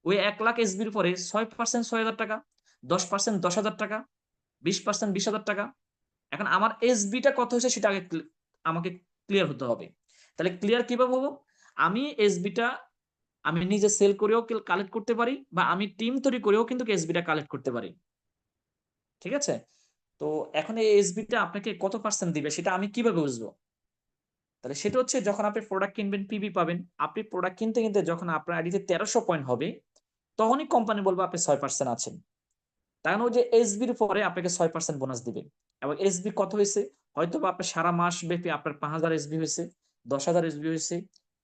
ওই 1 লাখ এসবির উপরে 6% 6,000 টাকা, 10% 10,000 টাকা, 20% 20,000 টাকা। এখন আমার এসবিটা কত হয়েছে সেটা আগে আমাকে ক্লিয়ার হতে হবে। তাহলে ক্লিয়ার কিভাবে হবো? আমি এসবিটা আমি নিজে সেল করেও কালেক্ট করতে পারি, বা আমি টিম তৈরি করেও কিন্তু এসবিটা কালেক্ট করতে পারি। ঠিক আছে? তো এখন এই এসবিটা আপনাকে কত পার্সেন্ট দিবে সেটা আমি কিভাবে বুঝবো? তাহলে সেটা হচ্ছে, যখন আপনি প্রোডাক্ট কিনবেন পিবি পাবেন, আপনি প্রোডাক্ট কিনতে কিনতে যখন আপনার আইডিতে 1300 পয়েন্ট হবে, তখনই কোম্পানি বলবে আপনি 6% আছেন। তার মানে ওই যে এসবির পরে আপনাকে 6% বোনাস দিবে। এবং এসবি কত হয়েছে, হয়তো বা আপনার সারা মাস ব্যাপী আপনার 5,000 এসবি হয়েছে, 10,000 এসবি হয়েছে,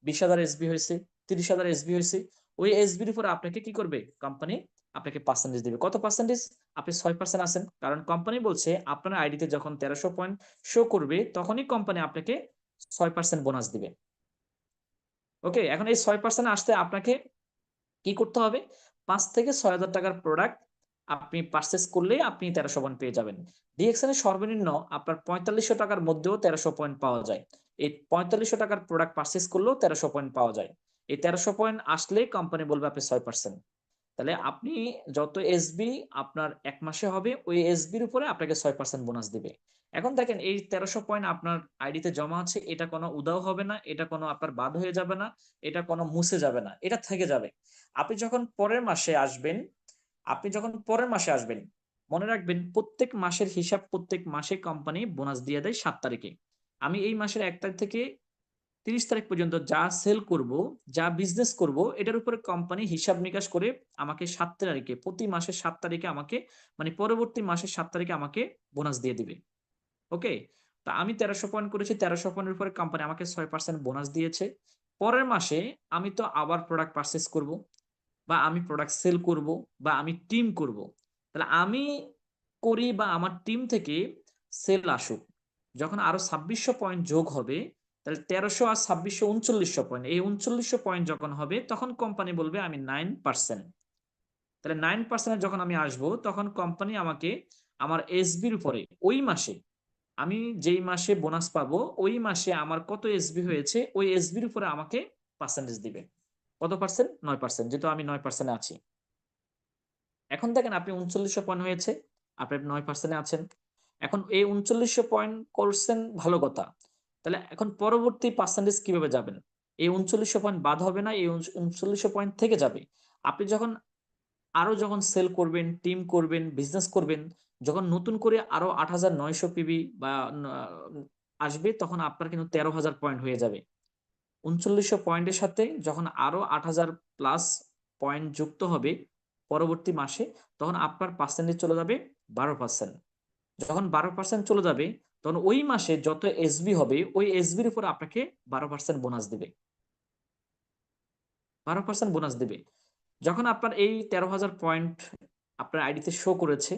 20,000 এসবি হয়েছে, 30,000 এসবি হয়েছে। ওই এসবির উপরে আপনাকে কি করবে, কোম্পানি আপনাকে পার্সেন্টেজ দিবে। কত পার্সেন্টেজ? আপনি 6% আছেন, কারণ কোম্পানি বলছে আপনার আইডিতে যখন 1300 পয়েন্ট শো করবে, তখনই কোম্পানি আপনাকে 6% বোনাস দিবে। ওকে, এখন এই 6% আসতে আপনাকে কি করতে হবে? 5 থেকে 6,000 টাকার প্রোডাক্ট আপনি পারচেস করলেই আপনি 1300 পয়েন্ট পেয়ে যাবেন। ডিএক্সএন এর সর্বনিম্ন আপনার 4500 টাকার মধ্যেও 1300 পয়েন্ট পাওয়া যায়। এই 4500 টাকার প্রোডাক্ট পারচেস করলেও 1300 পয়েন্ট পাওয়া যায়। এই 1300 পয়েন্ট আসলে কোম্পানি বলবে আপনি 6%। তাহলে আপনি যত এসবি আপনার 1 মাসে হবে, ওই এসবির উপরে আপনাকে 6% বোনাস দিবে। এখন দেখেন, এই 1300 পয়েন্ট আপনার আইডিতে জমা আছে, এটা কোনো উধাও হবে না, এটা কোনো আপনার বাদ হয়ে যাবে না, এটা কোনো মুছে যাবে না, এটা থেকে যাবে। আপনি যখন পরের মাসে আসবেন, মনে রাখবেন প্রত্যেক মাসের হিসাব প্রত্যেক মাসে কোম্পানি বোনাস দিয়ে দেয় 7 তারিখে। আমি এই মাসের 1 তারিখ থেকে 30 তারিখ পর্যন্ত যা সেল করব, যা বিজনেস করব, এটার উপরে কোম্পানি হিসাব নিকাশ করে আমাকে 7 তারিখে, প্রতি মাসের 7 তারিখে আমাকে, মানে পরবর্তী মাসের 7 তারিখে আমাকে বোনাস দিয়ে দিবে। ওকে, তা আমি 1300 পয়েন্ট করেছি, 1300 পয়েন্টের উপরে কোম্পানি আমাকে 6% বোনাস দিয়েছে। পরের মাসে আমি তো আবার প্রোডাক্ট পারচেস করব, বা আমি প্রোডাক্ট সেল করব, বা আমি টিম করব। তাহলে আমি করি বা আমার টিম থেকে সেল আসুক, যখন আরো 2600 পয়েন্ট যোগ হবে, তাহলে 1300 আর 2600 3900 পয়েন্ট, এই 3900 পয়েন্ট যখন হবে, তখন কোম্পানি বলবে আমি 9%। তাহলে 9% যখন আমি আসব, তখন কোম্পানি আমাকে আমার এসবির উপরে ওই মাসে, আমি যেই মাসে বোনাস পাবো, ওই মাসে আমার কত এসবি হয়েছে, ওই এসবির উপরে আমাকে পার্সেন্টেজ দিবে। কত পার্সেন্ট? 9%, যেহেতু আমি 9% আছি। এখন দেখেন, আপনি 3900 পয়েন্ট হয়েছে, আপনি 9% আছেন। এখন এই 3900 পয়েন্ট করছেন, ভালো কথা। তাহলে এখন পরবর্তী পার্সেন্টেজ কিভাবে যাবেন? এই 3900 পয়েন্ট বাদ হবে না, এই 3900 পয়েন্ট থেকে যাবে। আপনি যখন সেল করবেন, টিম করবেন, বিজনেস করবেন, যখন নতুন করে আরো 8,900 পিবি বা আসবে, তখন আপনার কিন্তু 13,000 পয়েন্ট হয়ে যাবে। 3900 পয়েন্টের সাথে যখন আরো 8,000 প্লাস পয়েন্ট যুক্ত হবে পরবর্তী মাসে, তখন আপনার পার্সেন্টেজ চলে যাবে 12%। যখন 12% চলে যাবে, তখন ওই মাসে যত এসবি হবে, ওই এসবির উপর আপনাকে 12% বোনাস দিবে। 12% বোনাস দিবে। যখন আপনার এই 13,000 পয়েন্ট আপনার আইডিতে শো করেছে,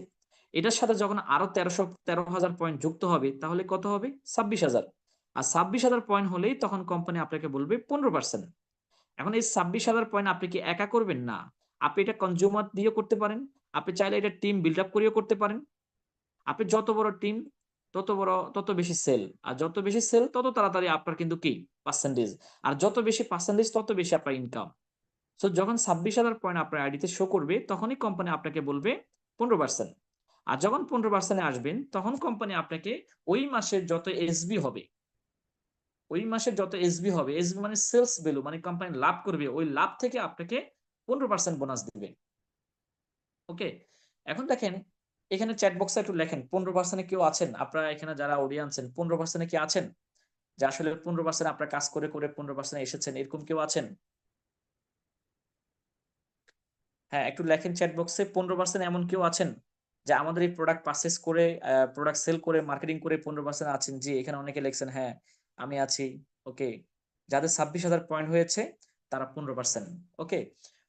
এটার সাথে যখন আরো 13,000 পয়েন্ট যুক্ত হবে, তাহলে কত হবে? 26,000। আর 26,000 পয়েন্ট হলেই তখন কোম্পানি আপনাকে বলবে 15%। এখন এই 26,000 পয়েন্ট আপনি কি একা করবেন? না, আপনি এটা কনজিউমার দিয়ে করতে পারেন, আপনি চাইলে এটা টিম বিল্ড আপ করেও করতে পারেন। আপনি যত বড় টিম, তত বেশি সেল, আর যত বেশি সেল তত তাড়াতাড়ি আপনার কিন্তু কি পার্সেন্টেজ, আর যত বেশি পার্সেন্টেজ তত বেশি আপনার ইনকাম। সো যখন 26,000 পয়েন্ট আপনার আইডিতে শো করবে, তখনই কোম্পানি আপনাকে বলবে 15%। আর যখন 15% আসবেন, তখন কোম্পানি আপনাকে ওই মাসের যত এসবি হবে, এসবি মানে সেলস ভ্যালু, মানে কোম্পানি লাভ করবে, ওই লাভ থেকে আপনাকে 15% বোনাস দিবে। ওকে, এখন দেখেন, এখানে চ্যাট বক্সে একটু লেখেন 15% কেউ আছেন আপনারা এখানে যারা অডিয়েন্স আছেন, 15% কি আছেন? যে আসলে 15% আপনার কাজ করে করে 15% এসেছেন, এরকম কেউ আছেন? হ্যাঁ, একটু লেখেন চ্যাট বক্সে 15% এমন কেউ আছেন যে আমাদের এই প্রোডাক্ট পারচেস করে প্রোডাক্ট সেল করে মার্কেটিং করে 15% আছেন? জি, এখানে অনেকে লিখছেন হ্যাঁ আমি আছি। ওকে, যাদের 26,000 পয়েন্ট হয়েছে তারা 15%। ওকে,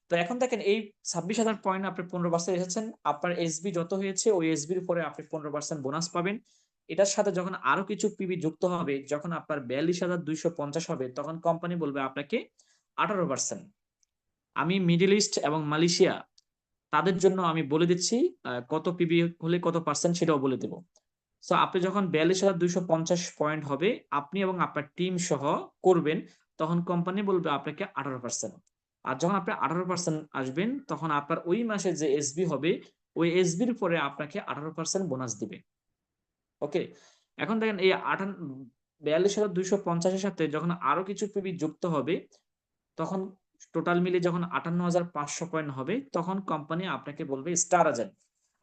তো এখন দেখেন এই 26,000 পয়েন্ট আপনি 15% এসেছেন, আপনার এসবি যত হয়েছে ওই এসবির উপরে আপনি 15% বোনাস পাবেন। এটার সাথে যখন আরো কিছু পিবি যুক্ত হবে, যখন আপনার 42,250 হবে, তখন কোম্পানি বলবে আপনাকে 18%। আমি মিডল ইস্ট এবং মালয়েশিয়া তাদের জন্য আমি বলে দিচ্ছি কত পিবি হলে কত পার্সেন্ট সেটাও বলে দেবো। সো আপনি যখন 42,250 পয়েন্ট হবে, আপনি এবং আপনার টিম সহ করবেন, তখন কোম্পানি বলবে আপনাকে 18%। আর যখন আপনি 18% আসবেন, তখন আপনার ওই মাসে যে এসবি হবে ওই এসবির পরে আপনাকে 18% বোনাস দিবে। ওকে, এখন দেখেন এই 42,250-এর সাথে যখন আরো কিছু পিবি যুক্ত হবে, তখন টোটাল মিলে যখন 58,500 পয়েন্ট হবে, তখন কোম্পানি আপনাকে বলবে স্টার এজেন্ট।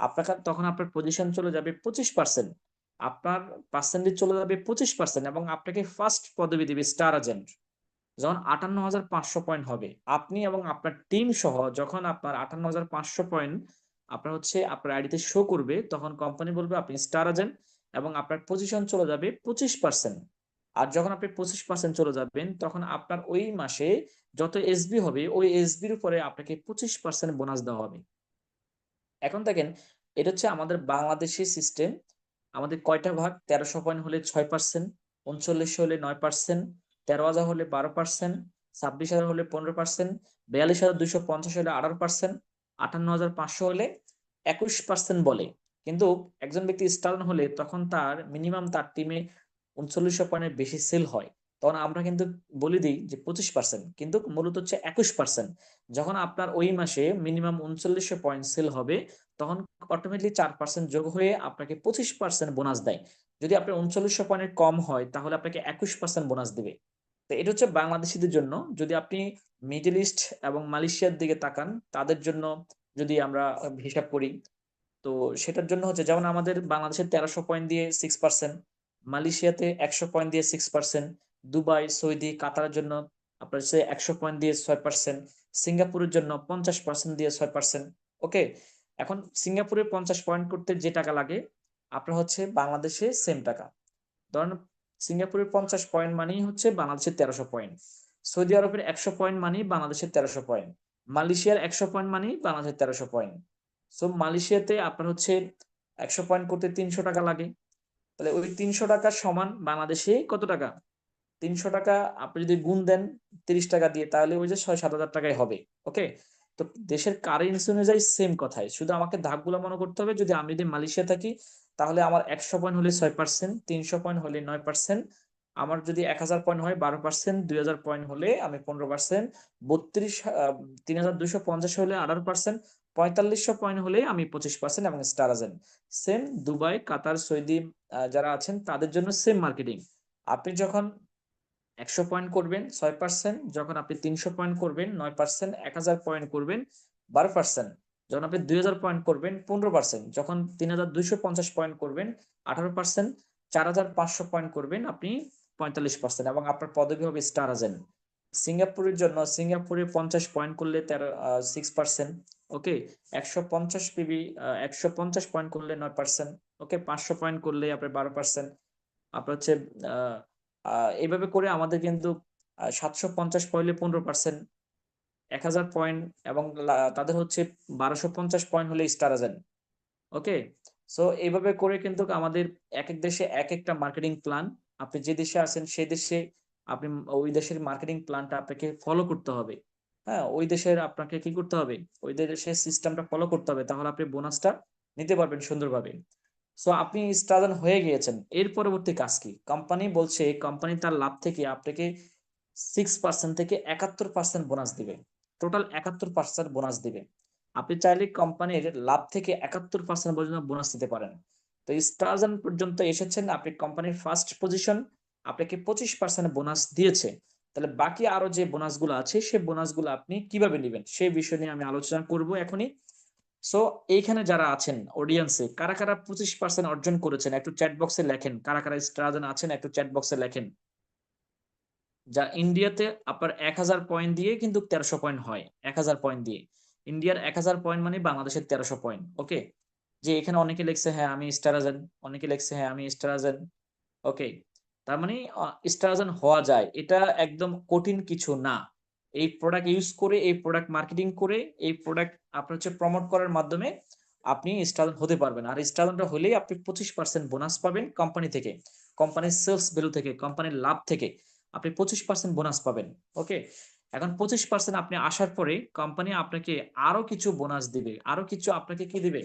আপনাকে তখন আপনার পজিশন চলে যাবে 25%, আপনার পার্সেন্টেজ চলে যাবে 25%, এবং আপনাকে ফার্স্ট পদবি দিবে স্টার এজেন্ট। যখন 58,500 পয়েন্ট হবে, আপনি এবং আপনার টিম সহ যখন আপনার 58,500 পয়েন্ট আপনার হচ্ছে আপনার আইডিতে শো করবে, তখন কোম্পানি বলবে আপনি স্টার এজেন্ট, এবং আপনার পজিশন চলে যাবে 25%। আর যখন আপনি 25% চলে যাবেন, তখন আপনার ওই মাসে যত এসবি হবে ওই এসবির উপরে আপনাকে 25% বোনাস দেওয়া হবে। এখন দেখেন, এটা হচ্ছে আমাদের বাংলাদেশি সিস্টেম। আমাদের কয়টা ভাগ? 1300 পয়েন্ট হলে 6%, 3900 হলে 9%, 13,000 হলে 12%, 26,000 হলে 15%, 42,250 হলে 18%, 58,500 হলে 21% বলে। কিন্তু একজন ব্যক্তি স্টার্ন হলে তখন তার মিনিমাম তার টিমে 3900 পয়েন্টের বেশি সেল হয়, তখন আমরা কিন্তু বলে দিই যে 25%, কিন্তু মূলত হচ্ছে 21%। যখন আপনার ওই মাসে মিনিমাম 3900 পয়েন্ট সেল হবে, তখন অটোমেটিকলি 4% যোগ হয়ে আপনাকে 25% বোনাস দেয়। যদি আপনার 3900 পয়েন্টের কম হয়, তাহলে আপনাকে 21% বোনাস দিবে। তো এটা হচ্ছে বাংলাদেশিদের জন্য। যদি আপনি মিডল ইস্ট এবং মালয়েশিয়ার দিকে তাকান, তাদের জন্য যদি আমরা হিসাব করি, তো সেটার জন্য হচ্ছে যেমন আমাদের বাংলাদেশে 1300 পয়েন্ট দিয়ে 6%, মালয়েশিয়াতে 100 পয়েন্ট দিয়ে 6%, দুবাই, সৌদি, কাতারের জন্য আপনার হচ্ছে 100 পয়েন্ট দিয়ে 6%, সিঙ্গাপুরের জন্য 50% দিয়ে 6%। ওকে, এখন সিঙ্গাপুরে 50 পয়েন্ট করতে যে টাকা লাগে, আপনার হচ্ছে বাংলাদেশে সেম টাকা। ধরেন সিঙ্গাপুরের 50 পয়েন্ট মানেই হচ্ছে বাংলাদেশের 1300 পয়েন্ট, সৌদি আরবের 100 পয়েন্ট মানেই বাংলাদেশের 1300 পয়েন্ট, মালয়েশিয়ার 100 পয়েন্ট মানেই বাংলাদেশের 1300 পয়েন্ট। সো মালয়েশিয়াতে আপনার হচ্ছে 100 পয়েন্ট করতে 300 টাকা লাগে, তাহলে ওই 300 টাকার সমান বাংলাদেশে কত টাকা? 300 টাকা আপনি যদি গুণ দেন 30 টাকা দিয়ে, তাহলে ওই যে 6-7 হাজার টাকায় হবে। ওকে, তো দেশের কারেন্সি অনুযায়ী সেম কথাই, শুধু আমাকে ধাপগুলো মনে করতে হবে। যদি আমি যদি মালয়েশিয়া থাকি, তাহলে আমার 100 পয়েন্ট হলে 6%, 300 পয়েন্ট হলে 9%, আমার যদি 1000 পয়েন্ট হয় 12%, 2000 পয়েন্ট হলে আমি 15%, 3250 হলে 18%, 4500 পয়েন্ট হলে আমি 25%, এবং স্টার এজেন্ট সেম। দুবাই, কাতার, সৌদি যারা আছেন তাদের জন্য সেম মার্কেটিং। আপনি যখন 100 পয়েন্ট করবেন 6%, যখন আপনি 300 পয়েন্ট করবেন 9%, 1000 পয়েন্ট করবেন 12%, যখন আপনি 2000 পয়েন্ট করবেন 15%, যখন 3250 পয়েন্ট করবেন 18%, 4500 পয়েন্ট করবেন আপনি 45%, এবং আপনার পদবি হবে স্টার এজেন্ট। সিঙ্গাপুরের জন্য, সিঙ্গাপুরে 50 পয়েন্ট করলে 6%। ওকে, 150 পিবি 150 পয়েন্ট করলে 9%। ওকে, 500 পয়েন্ট করলে আপনার 12%। আপনার হচ্ছে আহ এইভাবে করে আমাদের কিন্তু 750 পয়েন্টে 15%, 1000 পয়েন্ট, এবং তাদের হচ্ছে 1250 পয়েন্ট হলে স্টার এজেন্ট। ওকে, সো এইভাবে করে কিন্তু আমাদের এক এক দেশে এক একটা মার্কেটিং প্ল্যান। আপনি যে দেশে আছেন সেই দেশে আপনি ওই দেশের মার্কেটিং প্ল্যানটা আপনাকে ফলো করতে হবে। হ্যাঁ, ওই দেশের আপনাকে কি করতে হবে? ওই দেশের সিস্টেমটা ফলো করতে হবে, তাহলে আপনি বোনাসটা নিতে পারবেন সুন্দরভাবে। সো আপনি স্টার হয়ে গিয়েছেন, এর পরবর্তী কাজ কি? কোম্পানি বলছে কোম্পানি তার লাভ থেকে আপনাকে 6% থেকে 71% বোনাস দিবে, টোটাল 71% বোনাস দিবে। আপনি চাইলে কোম্পানির লাভ থেকে 71% পর্যন্ত বোনাস দিতে পারেন। তো স্টার পর্যন্ত এসেছেন, আপনি কোম্পানির ফার্স্ট পজিশন, আপনাকে 25% বোনাস দিয়েছে। তাহলে বাকি আরো যে বোনাসগুলো আছে সেই বোনাসগুলো আপনি কিভাবে নেবেন সেই বিষয় নিয়ে আমি আলোচনা করব এখনই। সো এইখানে যারা আছেন অডিয়েন্সে, কারা কারা 25% অর্জন করেছেন একটু চ্যাট বক্সে লেখেন। কারা কারা স্টার আছেন একটু চ্যাট বক্সে লেখেন। যা ইন্ডিয়াতে আপনার 1000 পয়েন্ট দিয়ে কিন্তু 1300 পয়েন্ট হয়, 1000 পয়েন্ট দিয়ে। ইন্ডিয়ার 1000 পয়েন্ট মানে বাংলাদেশের 1300 পয়েন্ট। ওকে, যে এখানে অনেকে লিখছে হ্যাঁ আমি স্টার এজেন্ট, অনেকে লিখছে হ্যাঁ আমি স্টার এজেন্ট। ওকে, তার মানে স্টার এজেন্ট হওয়া যায়, এটা একদম কঠিন কিছু না। এই প্রোডাক্ট ইউজ করে, এই প্রোডাক্ট মার্কেটিং করে, এই প্রোডাক্ট আপনার হচ্ছে প্রমোট করার মাধ্যমে আপনি স্টার হতে পারবেন। আর স্টার হলেই আপনি 25% বোনাস পাবেন কোম্পানি থেকে, কোম্পানির সেলস ভ্যালু থেকে, কোম্পানির লাভ থেকে আপনি 25% বোনাস পাবেন। ওকে, এখন 25% আপনি আসার পরে কোম্পানি আপনাকে আরো কিছু বোনাস দিবে, আরো কিছু আপনাকে কি দিবে,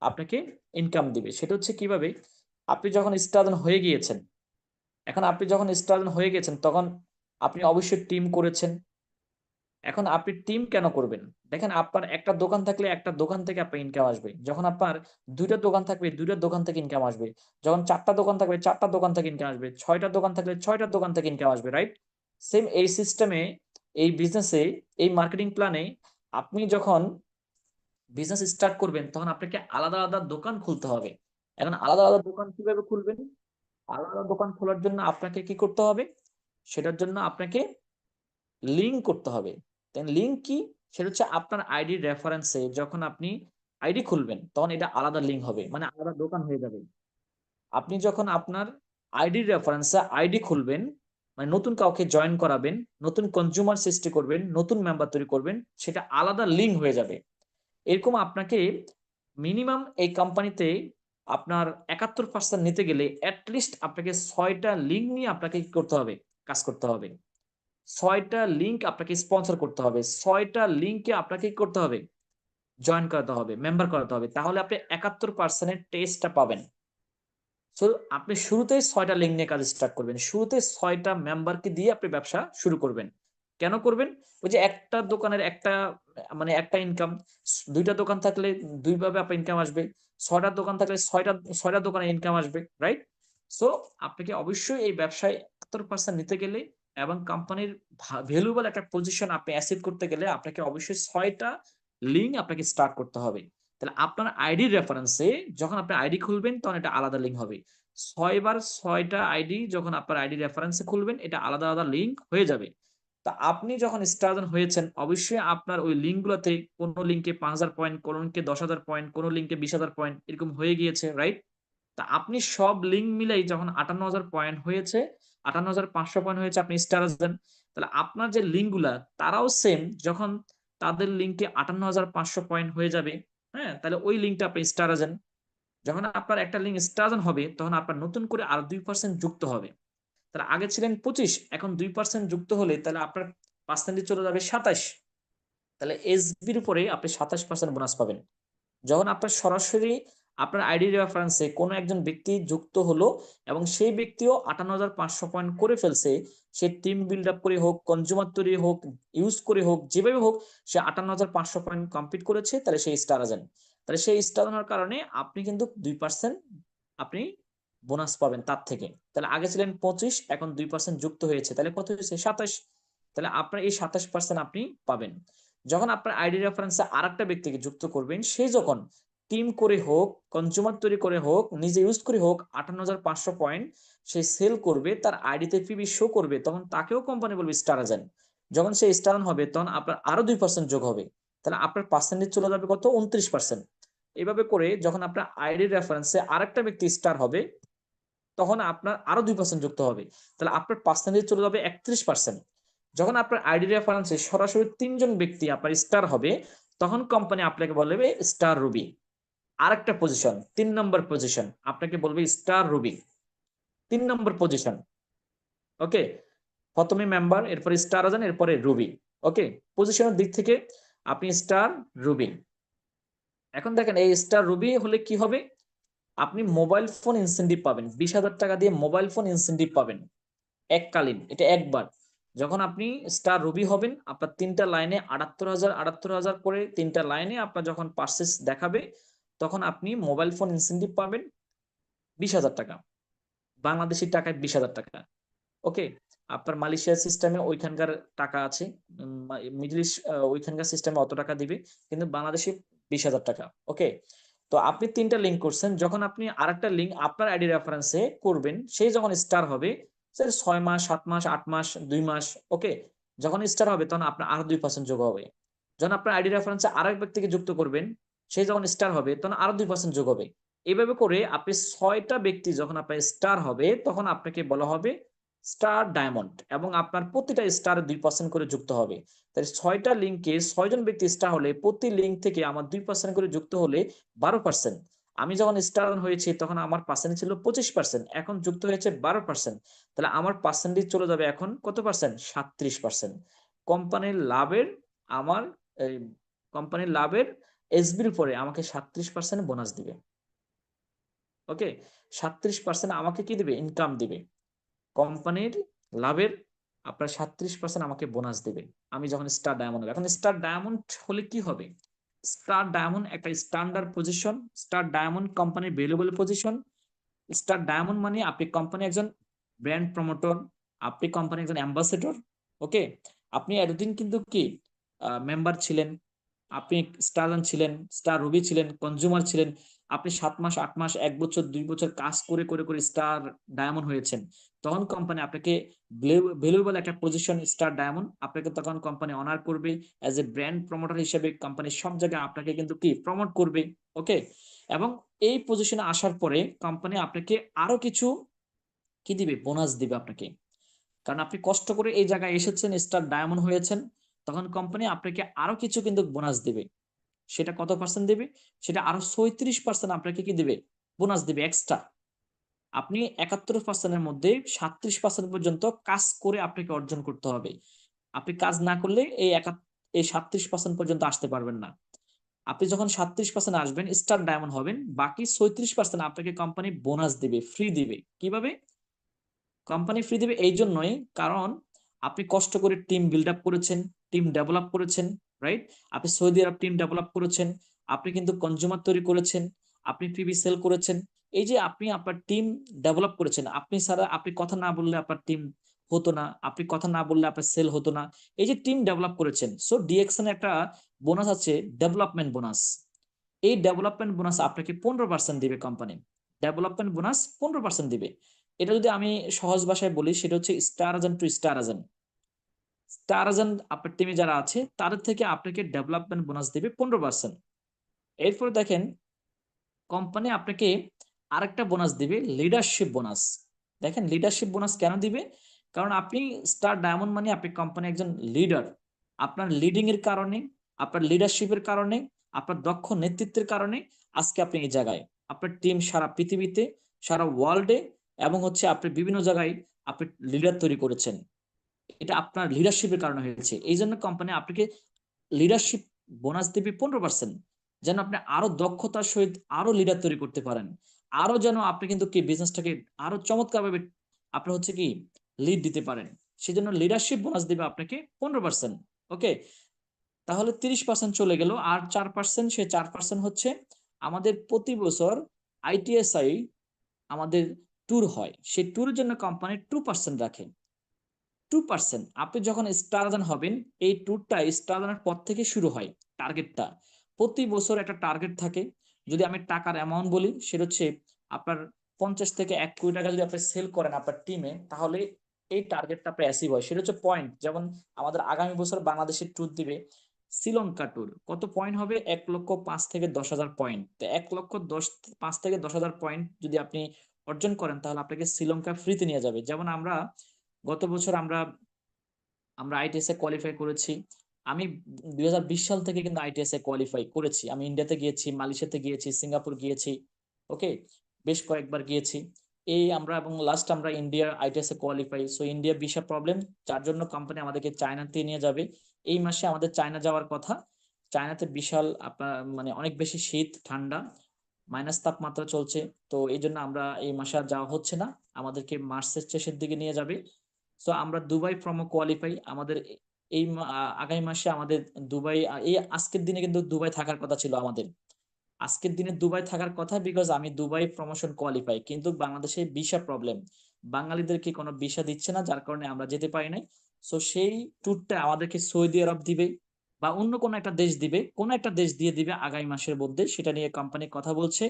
আপনাকে ইনকাম দিবে। সেটা হচ্ছে কিভাবে, আপনি যখন স্টার হয়ে গিয়েছেন, এখন আপনি যখন স্টার হয়ে গেছেন তখন আপনি অবশ্যই টিম করেছেন। এখন আপনি টিম কেন করবেন? দেখেন, আপনার একটা দোকান থাকলে একটা দোকান থেকে আপনার ইনকাম আসবে, যখন আপনার দুইটা দোকান থাকবে দুইটা দোকান থেকে ইনকাম আসবে, যখন চারটা দোকান থাকবে চারটা দোকান থেকে ইনকাম আসবে, ছয়টা দোকান থাকলে ছয়টা দোকান থেকে ইনকাম আসবে, রাইট? সেম এই সিস্টেমে, এই বিজনেসে, এই মার্কেটিং প্ল্যানে আপনি যখন বিজনেস স্টার্ট করবেন তখন আপনাকে আলাদা আলাদা দোকান খুলতে হবে। এখন আলাদা আলাদা দোকান কিভাবে খুলবেন? আলাদা দোকান খোলার জন্য আপনাকে কি করতে হবে? সেটার জন্য আপনাকে লিঙ্ক করতে হবে। দেন লিঙ্ক কি? সেটা হচ্ছে আপনার আইডি রেফারেন্সে যখন আপনি আইডি খুলবেন তখন এটা আলাদা লিঙ্ক হবে, মানে আলাদা দোকান হয়ে যাবে। আপনি যখন আপনার আইডির রেফারেন্সে আইডি খুলবেন, মানে নতুন কাউকে জয়েন করাবেন, নতুন কনজিউমার সৃষ্টি করবেন, নতুন মেম্বার তৈরি করবেন, সেটা আলাদা লিঙ্ক হয়ে যাবে। এরকম আপনাকে মিনিমাম এই কোম্পানিতে আপনার 71% নিতে গেলে অ্যাটলিস্ট আপনাকে 6টা লিঙ্ক নিয়ে আপনাকে কি করতে হবে? কাজ করতে হবে। 6টা লিঙ্ক আপনাকে স্পন্সর করতে হবে, 6টা লিঙ্কে আপনাকে কি করতে হবে? জয়েন করাতে হবে, মেম্বার করাতে হবে, তাহলে আপনি 71% টেস্টটা পাবেন। সো আপনি শুরুতেই 6টা লিঙ্ক নিয়ে কাজ স্টার্ট করবেন, শুরুতে 6টা মেম্বারকে দিয়ে আপনি ব্যবসা শুরু করবেন। কেন করবেন? ওই যে একটা দোকানের একটা, মানে একটা ইনকাম, দুইটা দোকান থাকলে দুইভাবে আপনার ইনকাম আসবে, 6টা দোকান থাকলে ছয়টা দোকানে ইনকাম আসবে, রাইট? সো আপনাকে অবশ্যই এই ব্যবসায় 71% নিতে গেলে এবং কোম্পানির ভ্যালুয়েবল একটা পজিশন আপনি অ্যাচিভ করতে গেলে আপনাকে অবশ্যই 6টা লিঙ্ক আপনাকে স্টার্ট করতে হবে। তাহলে আপনার আইডি রেফারেন্সে যখন আপনি আইডি খুলবেন তখন এটা আলাদা লিঙ্ক হবে। 6বার 6টা আইডি যখন আপনার আইডি রেফারেন্সে খুলবেন এটা আলাদা আলাদা লিঙ্ক হয়ে যাবে। তা আপনি যখন স্টার হয়েছেন অবশ্যই আপনার ওই লিঙ্কগুলোতে কোনো লিঙ্কে 5000 পয়েন্ট, কোনো লিঙ্কে 10,000 পয়েন্ট, কোনো লিঙ্কে 20,000 পয়েন্ট এরকম হয়ে গিয়েছে, রাইট? তা আপনি সব লিঙ্ক মিলাই যখন 58,000 পয়েন্ট হয়েছে, 58,500 পয়েন্ট হয়েছে, আপনি স্টার দেন, তাহলে আপনার যে লিঙ্কগুলা তারাও সেম, যখন তাদের লিঙ্কে 58,500 পয়েন্ট হয়ে যাবে, হ্যাঁ, তাহলে ওই লিঙ্কটা আপনি স্টার দেন। যখন আপনার একটা লিঙ্ক স্টার হবে তখন আপনার নতুন করে আরো 2% যুক্ত হবে। তাহলে আগে ছিলেন 25, এখন 2% যুক্ত হলে তাহলে আপনার পার্সেন্টেজ চলে যাবে 27। তাহলে এসবির উপরে আপনি 27% বোনাস পাবেন। যখন আপনার সরাসরি আপনার আইডি রেফারেন্সে কোনো একজন ব্যক্তি যুক্ত হলো এবং সেই ব্যক্তিও 58,500 পয়েন্ট করে ফেলছে, সে টিম বিল্ড আপ করে হোক, কনজিউমার তৈরি হোক, ইউজ করে হোক, যেভাবে হোক, সে 58,500 পয়েন্ট কমপ্লিট করেছে, তাহলে সেই স্টার এজেন্ট। তাহলে সেই স্টার হওয়ার কারণে আপনি কিন্তু 2% আপনি বোনাস পাবেন তার থেকে। তাহলে আগে ছিলেন 25, এখন 2% যুক্ত হয়েছে, তাহলে কত হয়েছে? 27। তাহলে আপনার এই 27% আপনি পাবেন। যখন আপনার আইডি রেফারেন্সে আর একটা ব্যক্তিকে যুক্ত করবেন, সে যখন টিম করে হোক, কনজিউমার তৈরি করে হোক, নিজে ইউজ করে হোক, 58,500 পয়েন্ট সে সেল করবে, তার আইডিতে পিবি শো করবে, তখন তাকেও কোম্পানি বলবে স্টার এজেন্ট। যখন সে স্টার হবে তখন আপনার আরো 2% যোগ হবে, তাহলে আপনার পার্সেন্টেজ চলে যাবে কত? 29%। এভাবে করে যখন আপনার আইডি রেফারেন্সে আরেকটা ব্যক্তি স্টার হবে তখন আপনার আরো 2% যুক্ত হবে, তাহলে আপনার পার্সেন্টেজ চলে যাবে 31%। যখন আপনার আইডি রেফারেন্সে সরাসরি 3জন ব্যক্তি আপনার স্টার হবে তখন কোম্পানি আপনাকে বলবে স্টার রুবি। আরেকটা পজিশন, 3 নম্বর পজিশন, আপনাকে বলবে স্টার রুবি, 3 নম্বর পজিশন। ওকে, প্রথমে মেম্বার, এরপরে স্টার আজান, এরপরে রুবি। ওকে, পজিশনের দিক থেকে আপনি স্টার রুবি। এখন দেখেন এই স্টার রুবি হলে কি হবে? আপনি মোবাইল ফোন ইনসেন্টিভ পাবেন, 20,000 টাকা দিয়ে মোবাইল ফোন ইনসেন্টিভ পাবেন এককালীন, এটা একবার। যখন আপনি স্টার রুবি হবেন আপনার 3টা লাইনে 78,000 করে 3টা লাইনে আপনার যখন পারচেস দেখাবে তখন আপনি মোবাইল ফোন ইনসেন্টিভ পাবেন 20,000 টাকা, বাংলাদেশি টাকায় 20,000 টাকা। ওকে, আপনার মালয়েশিয়া সিস্টেমে ওইখানকার টাকা আছে, মিডল ইস্ট ওইখানকার সিস্টেমে অত টাকা দিবে, কিন্তু বাংলাদেশে 20,000 টাকা। ওকে, তো আপনি 3টা লিঙ্ক করছেন, যখন আপনি আরেকটা লিঙ্ক আপনার আইডি রেফারেন্সে করবেন, সেই যখন স্টার হবে স্যার 6 মাস, 7 মাস, 8 মাস, 2 মাস, ওকে। যখন স্টার হবে তখন আপনার আরো 2% যোগ হবে। যখন আপনার আইডি রেফারেন্সে আরেক ব্যক্তিকে যুক্ত করবেন, সে যখন স্টার হবে তখন আরো 2% যোগ হবে। এভাবে করে আপনি 6টা ব্যক্তি যখন আপনার স্টার হবে তখন আপনাকে বলা হবে স্টার ডায়মন্ড, এবং আপনার প্রতিটা স্টার 2% করে যুক্ত হবে। তাই 6টা লিঙ্কে 6জন ব্যক্তি স্টার হলে প্রতি লিঙ্ক থেকে আমার 2% করে যুক্ত হলে 12%। আমি যখন স্টার হয়েছি তখন আমার পার্সেন্ট ছিল 25%, এখন যুক্ত হয়েছে 12%। তাহলে আমার পার্সেন্টেজ চলে যাবে এখন কত পার্সেন্ট? 37%। কোম্পানির লাভের আমার এই কোম্পানির লাভের এসবির পরে আমাকে 37% বোনাস দিবে। ওকে, 37% আমাকে কি দিবে? ইনকাম দিবে। কোম্পানির লাভের আপনার 37% আমাকে বোনাস দেবে আমি যখন স্টার ডায়মন্ড হবে। এখন স্টার ডায়মন্ড হলে কি হবে? স্টার ডায়মন্ড একটা স্ট্যান্ডার্ড পজিশন। স্টার ডায়মন্ড কোম্পানির ভ্যালুয়েবল পজিশন। স্টার ডায়মন্ড মানে আপনি কোম্পানি একজন ব্র্যান্ড প্রমোটর, আপনি কোম্পানি একজন অ্যাম্বাসেডর। ওকে, আপনি এতদিন কিন্তু কি মেম্বার ছিলেন, আপনি স্টার ছিলেন, স্টার রবি ছিলেন, কনজিউমার ছিলেন। আপনি 7 মাস, 8 মাস, 1 বছর, 2 বছর কাজ করে করে করে স্টার ডায়মন্ড হয়েছেন। তখন কোম্পানি আপনাকে ভ্যালুয়েবল একটা পজিশন, স্টার ডায়মন্ড আপনাকে তখন কোম্পানি অনার করবে অ্যাজ এ ব্র্যান্ড প্রমোটার হিসেবে। কোম্পানি সব জায়গায় আপনাকে কিন্তু কি প্রমোট করবে। ওকে, এবং এই পজিশনে আসার পরে কোম্পানি আপনাকে আরো কিছু কি দিবে? বোনাস দিবে আপনাকে। কারণ আপনি কষ্ট করে এই জায়গায় এসেছেন, স্টার ডায়মন্ড হয়েছেন, তখন কোম্পানি আপনাকে আরো কিছু কিন্তু বোনাস দিবে। সেটা কত পার্সেন্ট দিবে? সেটা আরো 37% আপনাকে কি দিবে? বোনাস দিবে এক্সট্রা। আপনি 71%-এর মধ্যে 37% পর্যন্ত কাজ করে আপনাকে অর্জন করতে হবে। আপনি কাজ না করলে এই 37% পর্যন্ত আসতে পারবেন না। আপনি যখন 37% আসবেন, স্টার ডায়মন্ড হবেন, বাকি 36% আপনাকে কোম্পানি বোনাস দিবে, ফ্রি দিবে। কিভাবে কোম্পানি ফ্রি দিবে? এই জন্যই কারণ আপনি কষ্ট করে টিম বিল্ড আপ করেছেন, টিম ডেভেলপ করেছেন, রাইট? আপনি সৌদি আরব টিম ডেভেলপ করেছেন, আপনি কিন্তু কনজিউমার তৈরি করেছেন, আপনি পিবি সেল করেছেন। এই যে আপনি আপনার টিম ডেভেলপ করেছেন, আপনি ছাড়া আপনি কথা না বললে আপনার টিম হতো না, আপনি কথা না বললে আপনার সেল হতো না। এই যে টিম ডেভেলপ করেছেন, সো ডিএক্সএন একটা বোনাস আছে, ডেভেলপমেন্ট বোনাস। এই ডেভেলপমেন্ট বোনাস আপনাকে 15% দিবে কোম্পানি। ডেভেলপমেন্ট বোনাস 15% দিবে। এটা যদি আমি সহজ ভাষায় বলি, সেটা হচ্ছে star agent to star agent. Star agent আপনার টিমে যারা আছে তাদের থেকে আপনাকে ডেভেলপমেন্ট বোনাস দিবে 15%। এরপর দেখেন কোম্পানি আপনাকে আরেকটা বোনাস দিবে, লিডারশিপ বোনাস। দেখেন লিডারশিপ বোনাস কেন দিবে? কারণ আপনি স্টার ডায়মন্ড মানে আপনি কোম্পানি একজন লিডার। আপনার লিডিং এর কারণে, আপনার লিডারশিপের কারণে, আপনার দক্ষ নেতৃত্বের কারণে আজকে আপনি এই জায়গায়। আপনার টিম সারা পৃথিবীতে, সারা ওয়ার্ল্ডে, এবং হচ্ছে আপনি বিভিন্ন জায়গায় আপনি লিডার তৈরি করেছেন। এটা আপনার লিডারশিপের কারণে হয়েছে। এই জন্য কোম্পানি আপনাকে লিডারশিপ বোনাস দিবে 15%, যেন আপনি আরো দক্ষতার সহিত আরো লিডার তৈরি করতে পারেন। আরো যেন আপনি কিন্তু কি বিজনেসটাকে আরো চমৎকার ভাবে আপনি হচ্ছে কি লিড দিতে পারেন। সেজন্য লিডারশিপ বোনাস দিবে আপনাকে 15%। ওকে, তাহলে 30% চলে গেল, আর 4%, সে 4% হচ্ছে আমাদের প্রতি বছর আইটিএসআই আমাদের ট্যুর হয়, সেই ট্যুরের জন্য কোম্পানি 2% রাখে। 2%। আপনি যখন স্টার হবেন, এই ট্যুরটা স্টার পর থেকে শুরু হয়। টার্গেটটা প্রতি বছর একটা টার্গেট থাকে। যদি আমি টাকার অ্যামাউন্ট বলি, সেটা হচ্ছে আপনার 50 থেকে 1 কোটি টাকা যদি আপনি সেল করেন আপনার টিমে, তাহলে এই টার্গেটটা আপনার অ্যাচিভ হয়। সেটা হচ্ছে পয়েন্ট। যেমন আমাদের আগামী বছর বাংলাদেশের ট্যুর দিবে শ্রীলঙ্কা ট্যুর, কত পয়েন্ট হবে? 1,05,000 থেকে 10,000 পয়েন্ট। তো 1,05,000 থেকে 10,000 পয়েন্ট যদি আপনি অর্জন করেন, তাহলে আপনাকে শ্রীলঙ্কা ফ্রিতে নিয়ে যাবে। যেমন আমরা গত বছর আমরা আমরা আইটিএস এ কোয়ালিফাই করেছি। আমি 2020 সাল থেকে কিন্তু আইটিএস এ কোয়ালিফাই করেছি। আমি ইন্ডিয়াতে গিয়েছি, মালয়েশিয়াতে গিয়েছি, সিঙ্গাপুর গিয়েছি। ওকে, বেশ কয়েকবার গিয়েছি। এই আমরা এবং লাস্ট আমরা ইন্ডিয়ার আইটিএস এ qualify. So India visa problem, যার জন্য কোম্পানি আমাদেরকে চায়নাতে নিয়ে যাবে। এই মাসে আমাদের চায়না যাওয়ার কথা। চায়নাতে বিশাল আপনার মানে অনেক বেশি শীত, ঠান্ডা, মাইনাস তাপমাত্রা চলছে। তো এই জন্য আমরা এই মাসে আর যাওয়া হচ্ছে না, আমাদেরকে মার্চের শেষের দিকে নিয়ে যাবে। সো আমরা দুবাই প্রোমো কোয়ালিফাই আমাদের আগামী মাসে আমাদের দুবাই, এই আজকের দিনে কিন্তু দুবাই থাকার কথা ছিল আমাদের। আজকের দিনে দুবাই থাকার কথা, বিকজ আমি দুবাই প্রমোশন কোয়ালিফাই, কিন্তু বাংলাদেশে ভিসা প্রবলেম, বাঙালিদেরকে কোনো ভিসা দিচ্ছে না, যার কারণে আমরা যেতে পারি নাই। সো সেই ট্যুরটা আমাদেরকে সৌদি আরব দিবে বা অন্য কোনো একটা দেশ দিবে, কোনো একটা দেশ দিয়ে দিবে আগামী মাসের মধ্যে, সেটা নিয়ে কোম্পানি কথা বলছে।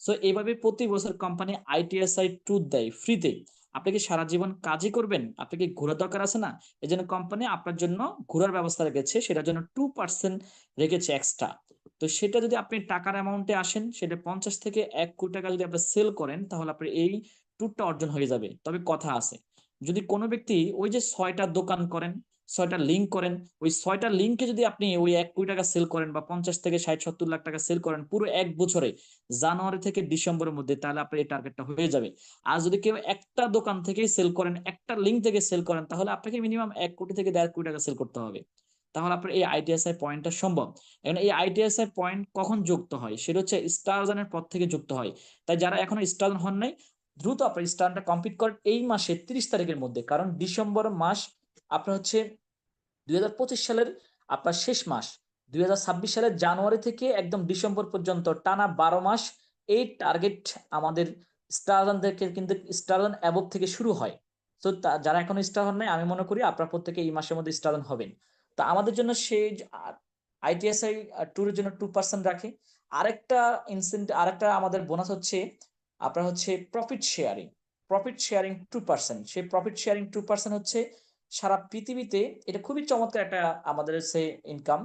সো এইভাবে প্রতি বছর কোম্পানি আইটিএসআই ট্যুর দেয় ফ্রিতে। আপনি কি সারা জীবন কাজই করবেন? আপনি কি ঘোরার দরকার আছে না? এই জন্য কোম্পানি আপনার জন্য ঘোরার ব্যবস্থা রেখেছে, সেটার জন্য 2% রেখেছে এক্সট্রা। তো সেটা যদি আপনি টাকার অ্যামাউন্টে আসেন, সেটা 50 থেকে 1 কোটি টাকা যদি আপনি সেল করেন, তাহলে আপনার এই ট্যুরটা অর্জন হয়ে যাবে। তবে কথা আছে, যদি কোনো ব্যক্তি ওই যে 6টা দোকান করেন, 6টা লিঙ্ক করেন, ওই 6টা লিঙ্কে যদি আপনি ওই 1 কোটি টাকা সেল করেন বা 50 থেকে 60-70 লাখ টাকা সেল করেন পুরো 1 বছরে, জানুয়ারি থেকে ডিসেম্বরের মধ্যে, তাহলে আপনার এই টার্গেটটা হয়ে যাবে। আর যদি কেউ একটা দোকান থেকেই সেল করেন, একটা লিঙ্ক থেকে সেল করেন, তাহলে আপনাকে মিনিমাম 1 কোটি থেকে 1.5 কোটি টাকা সেল করতে হবে। তাহলে আপনার এই আইটিএসআই পয়েন্টটা সম্ভব। এখন এই আইটিএসআই পয়েন্ট কখন যুক্ত হয়? সেটা হচ্ছে স্টারজনের পর থেকে যুক্ত হয়। তাই যারা এখনো স্টারজন হন নাই, দ্রুত আপনার স্টারটা কমপ্লিট করেন এই মাসে 30 তারিখের মধ্যে, কারণ ডিসেম্বর মাস আপনার হচ্ছে 2025 সালের আপনার শেষ মাস। 2026 সালের জানুয়ারি থেকে একদম ডিসেম্বর পর্যন্ত টানা 12 মাস এই টার্গেট আমাদের স্টারজনদেরকে কিন্তু স্টারজন অ্যাবভ থেকে শুরু হয়। তো যারা এখনো স্টার হন নাই, আমি মনে করি আপনার প্রত্যেকে এই মাসের মধ্যে স্টারজন হবেন। তো আমাদের জন্য সেই আইটিএসআই ট্যুরের জন্য 2% রাখে। আরেকটা আরেকটা আমাদের বোনাস হচ্ছে আপনার হচ্ছে প্রফিট শেয়ারিং। প্রফিট শেয়ারিং 2%, সেই প্রফিট শেয়ারিং 2% হচ্ছে সারা পৃথিবীতে, এটা খুবই চমৎকার একটা আমাদের সে ইনকাম।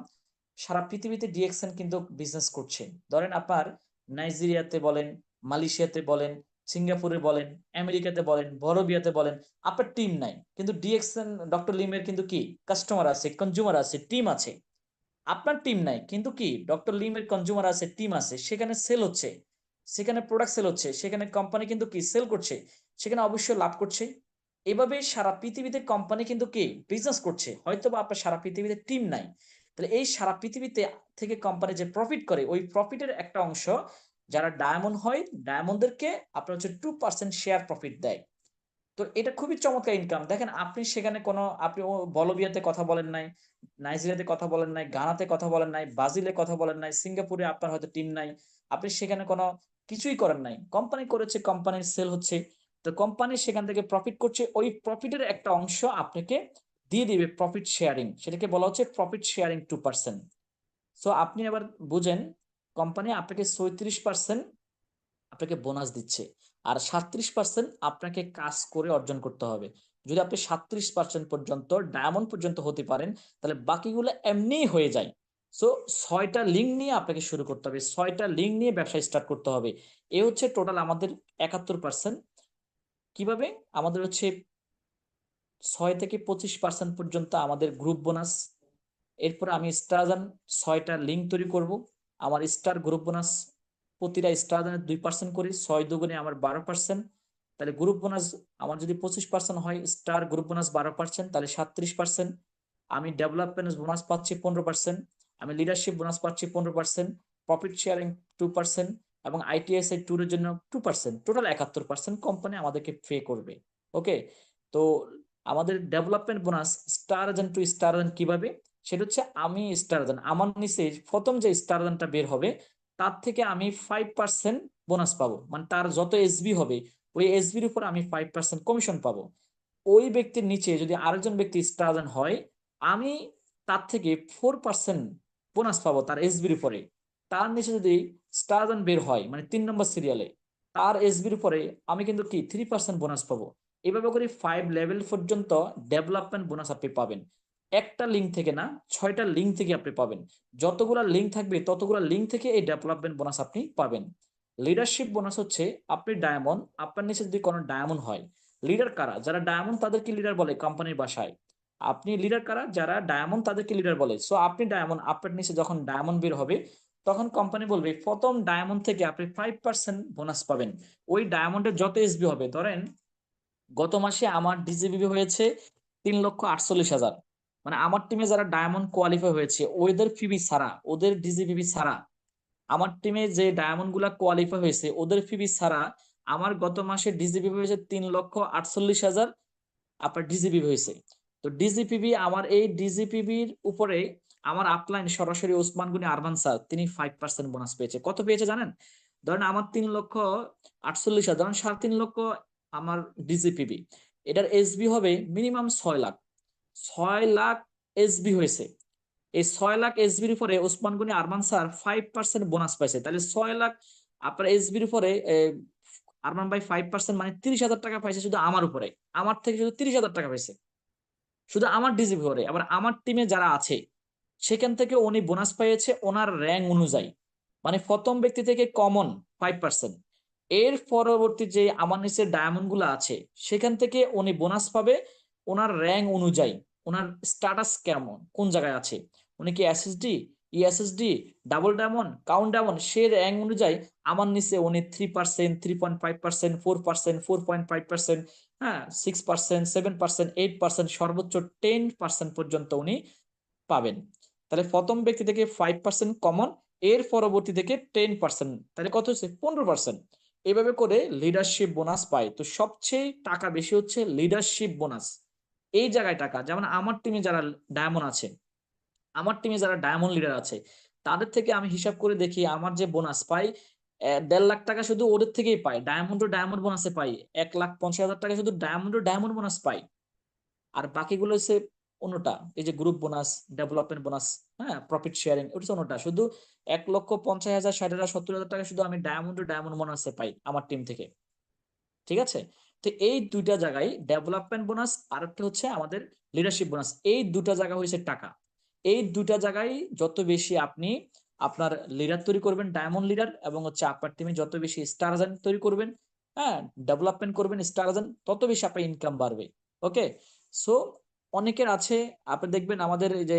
সারা পৃথিবীতে ডিএক্সএন কিন্তু বিজনেস করছে। ধরেন আপনার নাইজেরিয়াতে বলেন, মালয়েশিয়াতে বলেন, সিঙ্গাপুরে বলেন, আমেরিকাতে বলেন, বড়বিয়াতে বলেন, আপনার টিম নাই, কিন্তু ডিএক্সএন ডক্টর লিমের কিন্তু কি কাস্টমার আছে, কনজিউমার আছে, টিম আছে। আপনার টিম নাই, কিন্তু কি ডক্টর লিমের কনজিউমার আছে, টিম আছে, সেখানে সেল হচ্ছে, সেখানে প্রোডাক্ট সেল হচ্ছে, সেখানে কোম্পানি কিন্তু কি সেল করছে, সেখানে অবশ্যই লাভ করছে। এভাবে সারা পৃথিবীতে কোম্পানি কিন্তু কি বিজনেস করছে। হয়তো বা আপনার সারা পৃথিবীতে টিম নাই, তাহলে এই সারা পৃথিবীতে থেকে কোম্পানি যে প্রফিট করে, ওই প্রফিটের একটা অংশ যারা ডায়মন্ড হয়, ডায়মন্ডদেরকে আপনার হচ্ছে 2% শেয়ার প্রফিট দেয়। তো এটা খুবই চমৎকার ইনকাম। দেখেন আপনি সেখানে কোনো, আপনি বলবিয়াতে কথা বলেন নাই, নাইজেরিয়াতে কথা বলেন নাই, গানাতে কথা বলেন নাই, ব্রাজিলে কথা বলেন নাই, সিঙ্গাপুরে আপনার হয়তো টিম নাই, আপনি সেখানে কোনো কিছুই করেন নাই, কোম্পানি করেছে, কোম্পানির সেল হচ্ছে, তো কোম্পানি সেখান থেকে প্রফিট করছে, ওই প্রফিটের একটা অংশ আপনাকে দিয়ে দিবে প্রফিট শেয়ারিং, সেটাকে বলা হচ্ছে প্রফিট শেয়ারিং 2%। সো আপনি এবার বুঝেন, কোম্পানি আপনাকে 37% আপনাকে বোনাস দিচ্ছে, আর 37% আপনাকে কাজ করে অর্জন করতে হবে। যদি আপনি 37% পর্যন্ত ডায়মন্ড পর্যন্ত হতে পারেন, তাহলে বাকিগুলো এমনিই হয়ে যায়। সো 6টা লিঙ্ক নিয়ে আপনাকে শুরু করতে হবে, 6টা লিঙ্ক নিয়ে ব্যবসা স্টার্ট করতে হবে। এ হচ্ছে টোটাল আমাদের 71%। কিভাবে? আমাদের হচ্ছে 6 থেকে 25% পর্যন্ত আমাদের গ্রুপ বোনাস। এরপর আমি স্টারজান 6টা লিঙ্ক তৈরি করব। আমার স্টার গ্রুপ বোনাস প্রতিটা স্টারজানের 2% করে, 6 দুগুণে আমার 12%। তাহলে গ্রুপ বোনাস আমার যদি 25% হয়, স্টার গ্রুপ বোনাস 12%, তাহলে 37%। আমি ডেভেলপমেন্ট বোনাস পাচ্ছি 15%, আমি লিডারশিপ বোনাস পাচ্ছি 15%, প্রফিট শেয়ারিং 2%, এবং আইটিএসআই ট্যুরের জন্য 2%, টোটাল 71% কোম্পানি আমাদেরকে পে করবে। ওকে, তো আমাদের ডেভেলপমেন্ট বোনাস স্টারজান টু স্টারজান কিভাবে? সেটা হচ্ছে আমি স্টারজান, আমার নিচে প্রথম যে স্টারজানটা বের হবে, তার থেকে আমি 5% বোনাস পাবো, মানে তার যত এসবি হবে, ওই এসবির উপর আমি 5% কমিশন পাবো। ওই ব্যক্তির নিচে যদি আরেকজন ব্যক্তি স্টারজান হয়, আমি তার থেকে 4% বোনাস পাবো তার এসবির উপরে। তার নিচে যদি স্টারজান বের হয়, মানে 3 নম্বর সিরিয়ালে, তার এসবির উপরে আমি কিন্তু কি 3% বোনাস পাবো। এভাবে করে 5 লেভেল পর্যন্ত ডেভেলপমেন্ট বোনাস আপনি পাবেন। একটা লিঙ্ক থেকে না, 6টা লিঙ্ক থেকে আপনি পাবেন। যতগুলা লিঙ্ক থাকবে ততগুলা লিঙ্ক থেকে এই ডেভেলপমেন্ট বোনাস আপনি পাবেন। লিডারশিপ বোনাস হচ্ছে আপনি ডায়মন্ড, আপনার নিচে যদি কোনো ডায়মন্ড হয়, লিডার কারা? যারা ডায়মন্ড তাদেরকে লিডার বলে কোম্পানির ভাষায়। আপনি লিডার কারা? যারা ডায়মন্ড তাদেরকে লিডার বলে। সো আপনি ডায়মন্ড, আপনার নিচে যখন ডায়মন্ড বের হবে, তখন কোম্পানি বলবে প্রথম ডায়মন্ড থেকে আপনি 5% বোনাস পাবেন। ওই ডায়মন্ডের যত এসবি হবে, ধরেন গত মাসে আমার ডিজিবিবি হয়েছে 3,48,000। মানে আমার টিমে যারা ডায়মন্ড কোয়ালিফাই হয়েছে, ওদের ফিবি ছাড়া, ওদের ডিজিবিবি ছাড়া, আমার টিমে যে ডায়মন্ড গুলা কোয়ালিফাই হয়েছে ওদের ফিবি ছাড়া, আমার গত মাসে ডিজিবিবি হয়েছে 3,48,000 আপনার ডিজিপিবি হয়েছে। তো ডিজিপিবি, আমার এই ডিজিপিবির উপরে আমার আপলাইন সরাসরি ওসমান গনি আরমান স্যার, তিনি 5% বোনাস পেয়েছে। কত পেয়েছে জানেন? ধরেন আমার 3,48,000, ধরেন 3.5 লক্ষ আমার ডিজিপিবি, এটার এসবি হবে মিনিমাম 6 লাখ। 6 লাখ এসবি হয়েছে। এই 6 লাখ এসবির উপরে ওসমান গনি আরমান স্যার 5% বোনাস পাইছে। তাহলে 6 লাখ আপনার এসবির উপরে আরমান ভাই 5% মানে 30,000 টাকা পাইছে শুধু আমার উপরে, আমার থেকে শুধু 30,000 টাকা পাইছে শুধু আমার ডিজিপি করে। আবার আমার টিমে যারা আছে সেখান থেকে উনি বোনাস পেয়েছে ওনার র্যাঙ্ক অনুযায়ী, মানে প্রথম ব্যক্তি থেকে কমন 5%। এর পরবর্তী যে আমার নিচে ডায়মন্ড গুলো আছে সেখান থেকে উনি বোনাস পাবে ওনার র্যাঙ্ক অনুযায়ী, ওনার স্ট্যাটাস কেমন, কোন জায়গায় আছে, উনি কি SSD, ESSD, double diamond, count diamond, সে র্যাঙ্ক অনুযায়ী আমার নিচে উনি 3%, 3.5%, 4%, 4.5%, হ্যাঁ 6%, 7%, 8%, সর্বোচ্চ 10% পর্যন্ত উনি পাবেন। তাহলে প্রথম ব্যক্তি থেকে 5% কমন, এর পরবর্তী থেকে 10%, তাহলে কত হচ্ছে 15%। এভাবে করে লিডারশিপ বোনাস পায়। তো সবচেয়ে টাকা বেশি হচ্ছে লিডারশিপ বোনাস, এই জায়গায় টাকা। যেমন আমার টিমে যারা ডায়মন্ড আছে, আমার টিমে যারা ডায়মন্ড লিডার আছে তাদের থেকে আমি হিসাব করে দেখি আমার যে বোনাস পাই 1.5 লাখ টাকা শুধু ওদের থেকেই পাই, ডায়মন্ড ও ডায়মন্ড বোনাসে পাই 1,50,000 টাকা শুধু ডায়মন্ড ও ডায়মন্ড বোনাস পাই। আর বাকিগুলো হচ্ছে অন্যটা, এই যে গ্রুপ বোনাস, ডেভেলপমেন্ট বোনাস, হ্যাঁ প্রফিট শেয়ারিং, ওটা হচ্ছে অন্যটা। শুধু 1,50,000, 60,000, 70,000 টাকা শুধু আমি ডায়মন্ড ও ডায়মন্ড বোনাসে পাই আমার টিম থেকে। ঠিক আছে, তো এই দুইটা জায়গায় ডেভেলপমেন্ট বোনাস আর একটা হচ্ছে আমাদের লিডারশিপ বোনাস, এই দুটা জায়গা হয়েছে টাকা। এই দুটা জায়গায় যত বেশি আপনি আপনার লিডার তৈরি করবেন, ডায়মন্ড লিডার, এবং হচ্ছে আপনার টিমে যত বেশি স্টারজন তৈরি করবেন, হ্যাঁ ডেভেলপমেন্ট করবেন স্টারজন, তত বেশি আপনার ইনকাম বাড়বে। ওকে, সো অনেকের আছে, আপনি দেখবেন আমাদের এই যে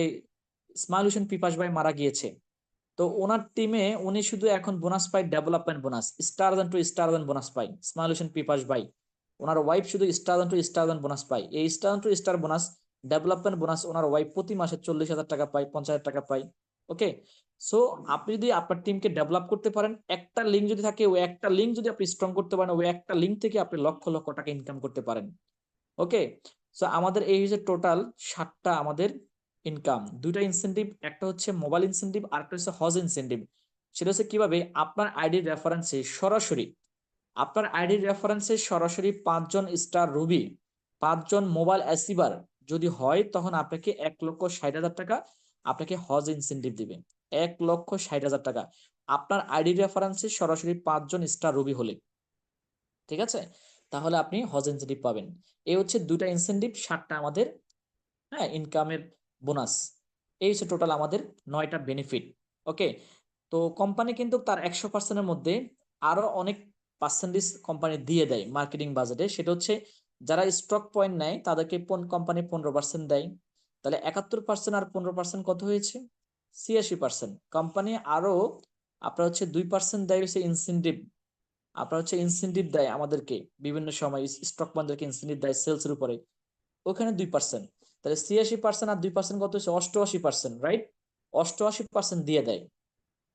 ইসমাইল হোসেন পিপাস ভাই মারা গিয়েছে, তো ওনার টিমে উনি শুধু এখন বোনাস পায় ডেভেলপমেন্ট বোনাস, স্টারজন টু স্টারজন বোনাস পায় ইসমাইল হোসেন পিপাস ভাই। ওনার ওয়াইফ শুধু স্টারজন টু স্টারজন বোনাস পায়। এই স্টারজন to star bonus, development bonus ওনার ওয়াইফ প্রতি মাসে 40,000 টাকা পায়, 50,000 টাকা পায়। ওকে, সো আপনি যদি আপনার টিমকে ডেভেলপ করতে পারেন, একটা লিঙ্ক যদি থাকে, ওই একটা লিঙ্ক যদি আপনি স্ট্রং করতে পারেন, ওই একটা লিঙ্ক থেকে আপনি লক্ষ লক্ষ টাকা ইনকাম করতে পারেন। ওকে, সো আমাদের এই যে টোটাল 7টা আমাদের ইনকাম, দুইটা ইনসেনটিভ, একটা হচ্ছে মোবাইল ইনসেনটিভ আর একটা হচ্ছে হজ ইনসেনটিভ। সেটা হচ্ছে কিভাবে আপনার আইডির রেফারেন্সে সরাসরি, আপনার আইডির রেফারেন্সে সরাসরি 5 জন স্টার রুবি, 5 জন মোবাইল অ্যাসিভার যদি হয়, তখন আপনাকে 1,60,000 টাকা আপনাকে হজ ইনসেনটিভ দিবে। 1,60,000 টাকা আপনার আইডি রেফারেন্সে সরাসরি 5 জন স্টার রুবি হলে, ঠিক আছে, তাহলে আপনি হজ ইনসেনটিভ পাবেন। এই হচ্ছে দুইটা ইনসেনটিভ, 7টা আমাদের হ্যাঁ ইনকামের বোনাস। এই হচ্ছে টোটাল আমাদের 9টা বেনিফিট। ওকে, তো কোম্পানি কিন্তু তার 100%-এর মধ্যে আরো অনেক পার্সেন্টেজ কোম্পানি দিয়ে দেয় মার্কেটিং বাজেটে। সেটা হচ্ছে যারা স্টক পয়েন্ট নেয় তাদেরকে কোম্পানি 15% দেয়। তাহলে 71% আর 15% কত হয়েছে? 86%। কোম্পানি আরো আপনার হচ্ছে 2% দেয় হচ্ছে ইনসেনটিভ, আপনার হচ্ছে ইনসেনটিভ দেয় আমাদেরকে বিভিন্ন সময়, স্টক পয়েন্টদেরকে ইনসেনটিভ দেয় সেলস এর উপরে, ওখানে 2%। তাহলে 86% আর 2% কত হচ্ছে? 88%, রাইট? 88% দিয়ে দেয়।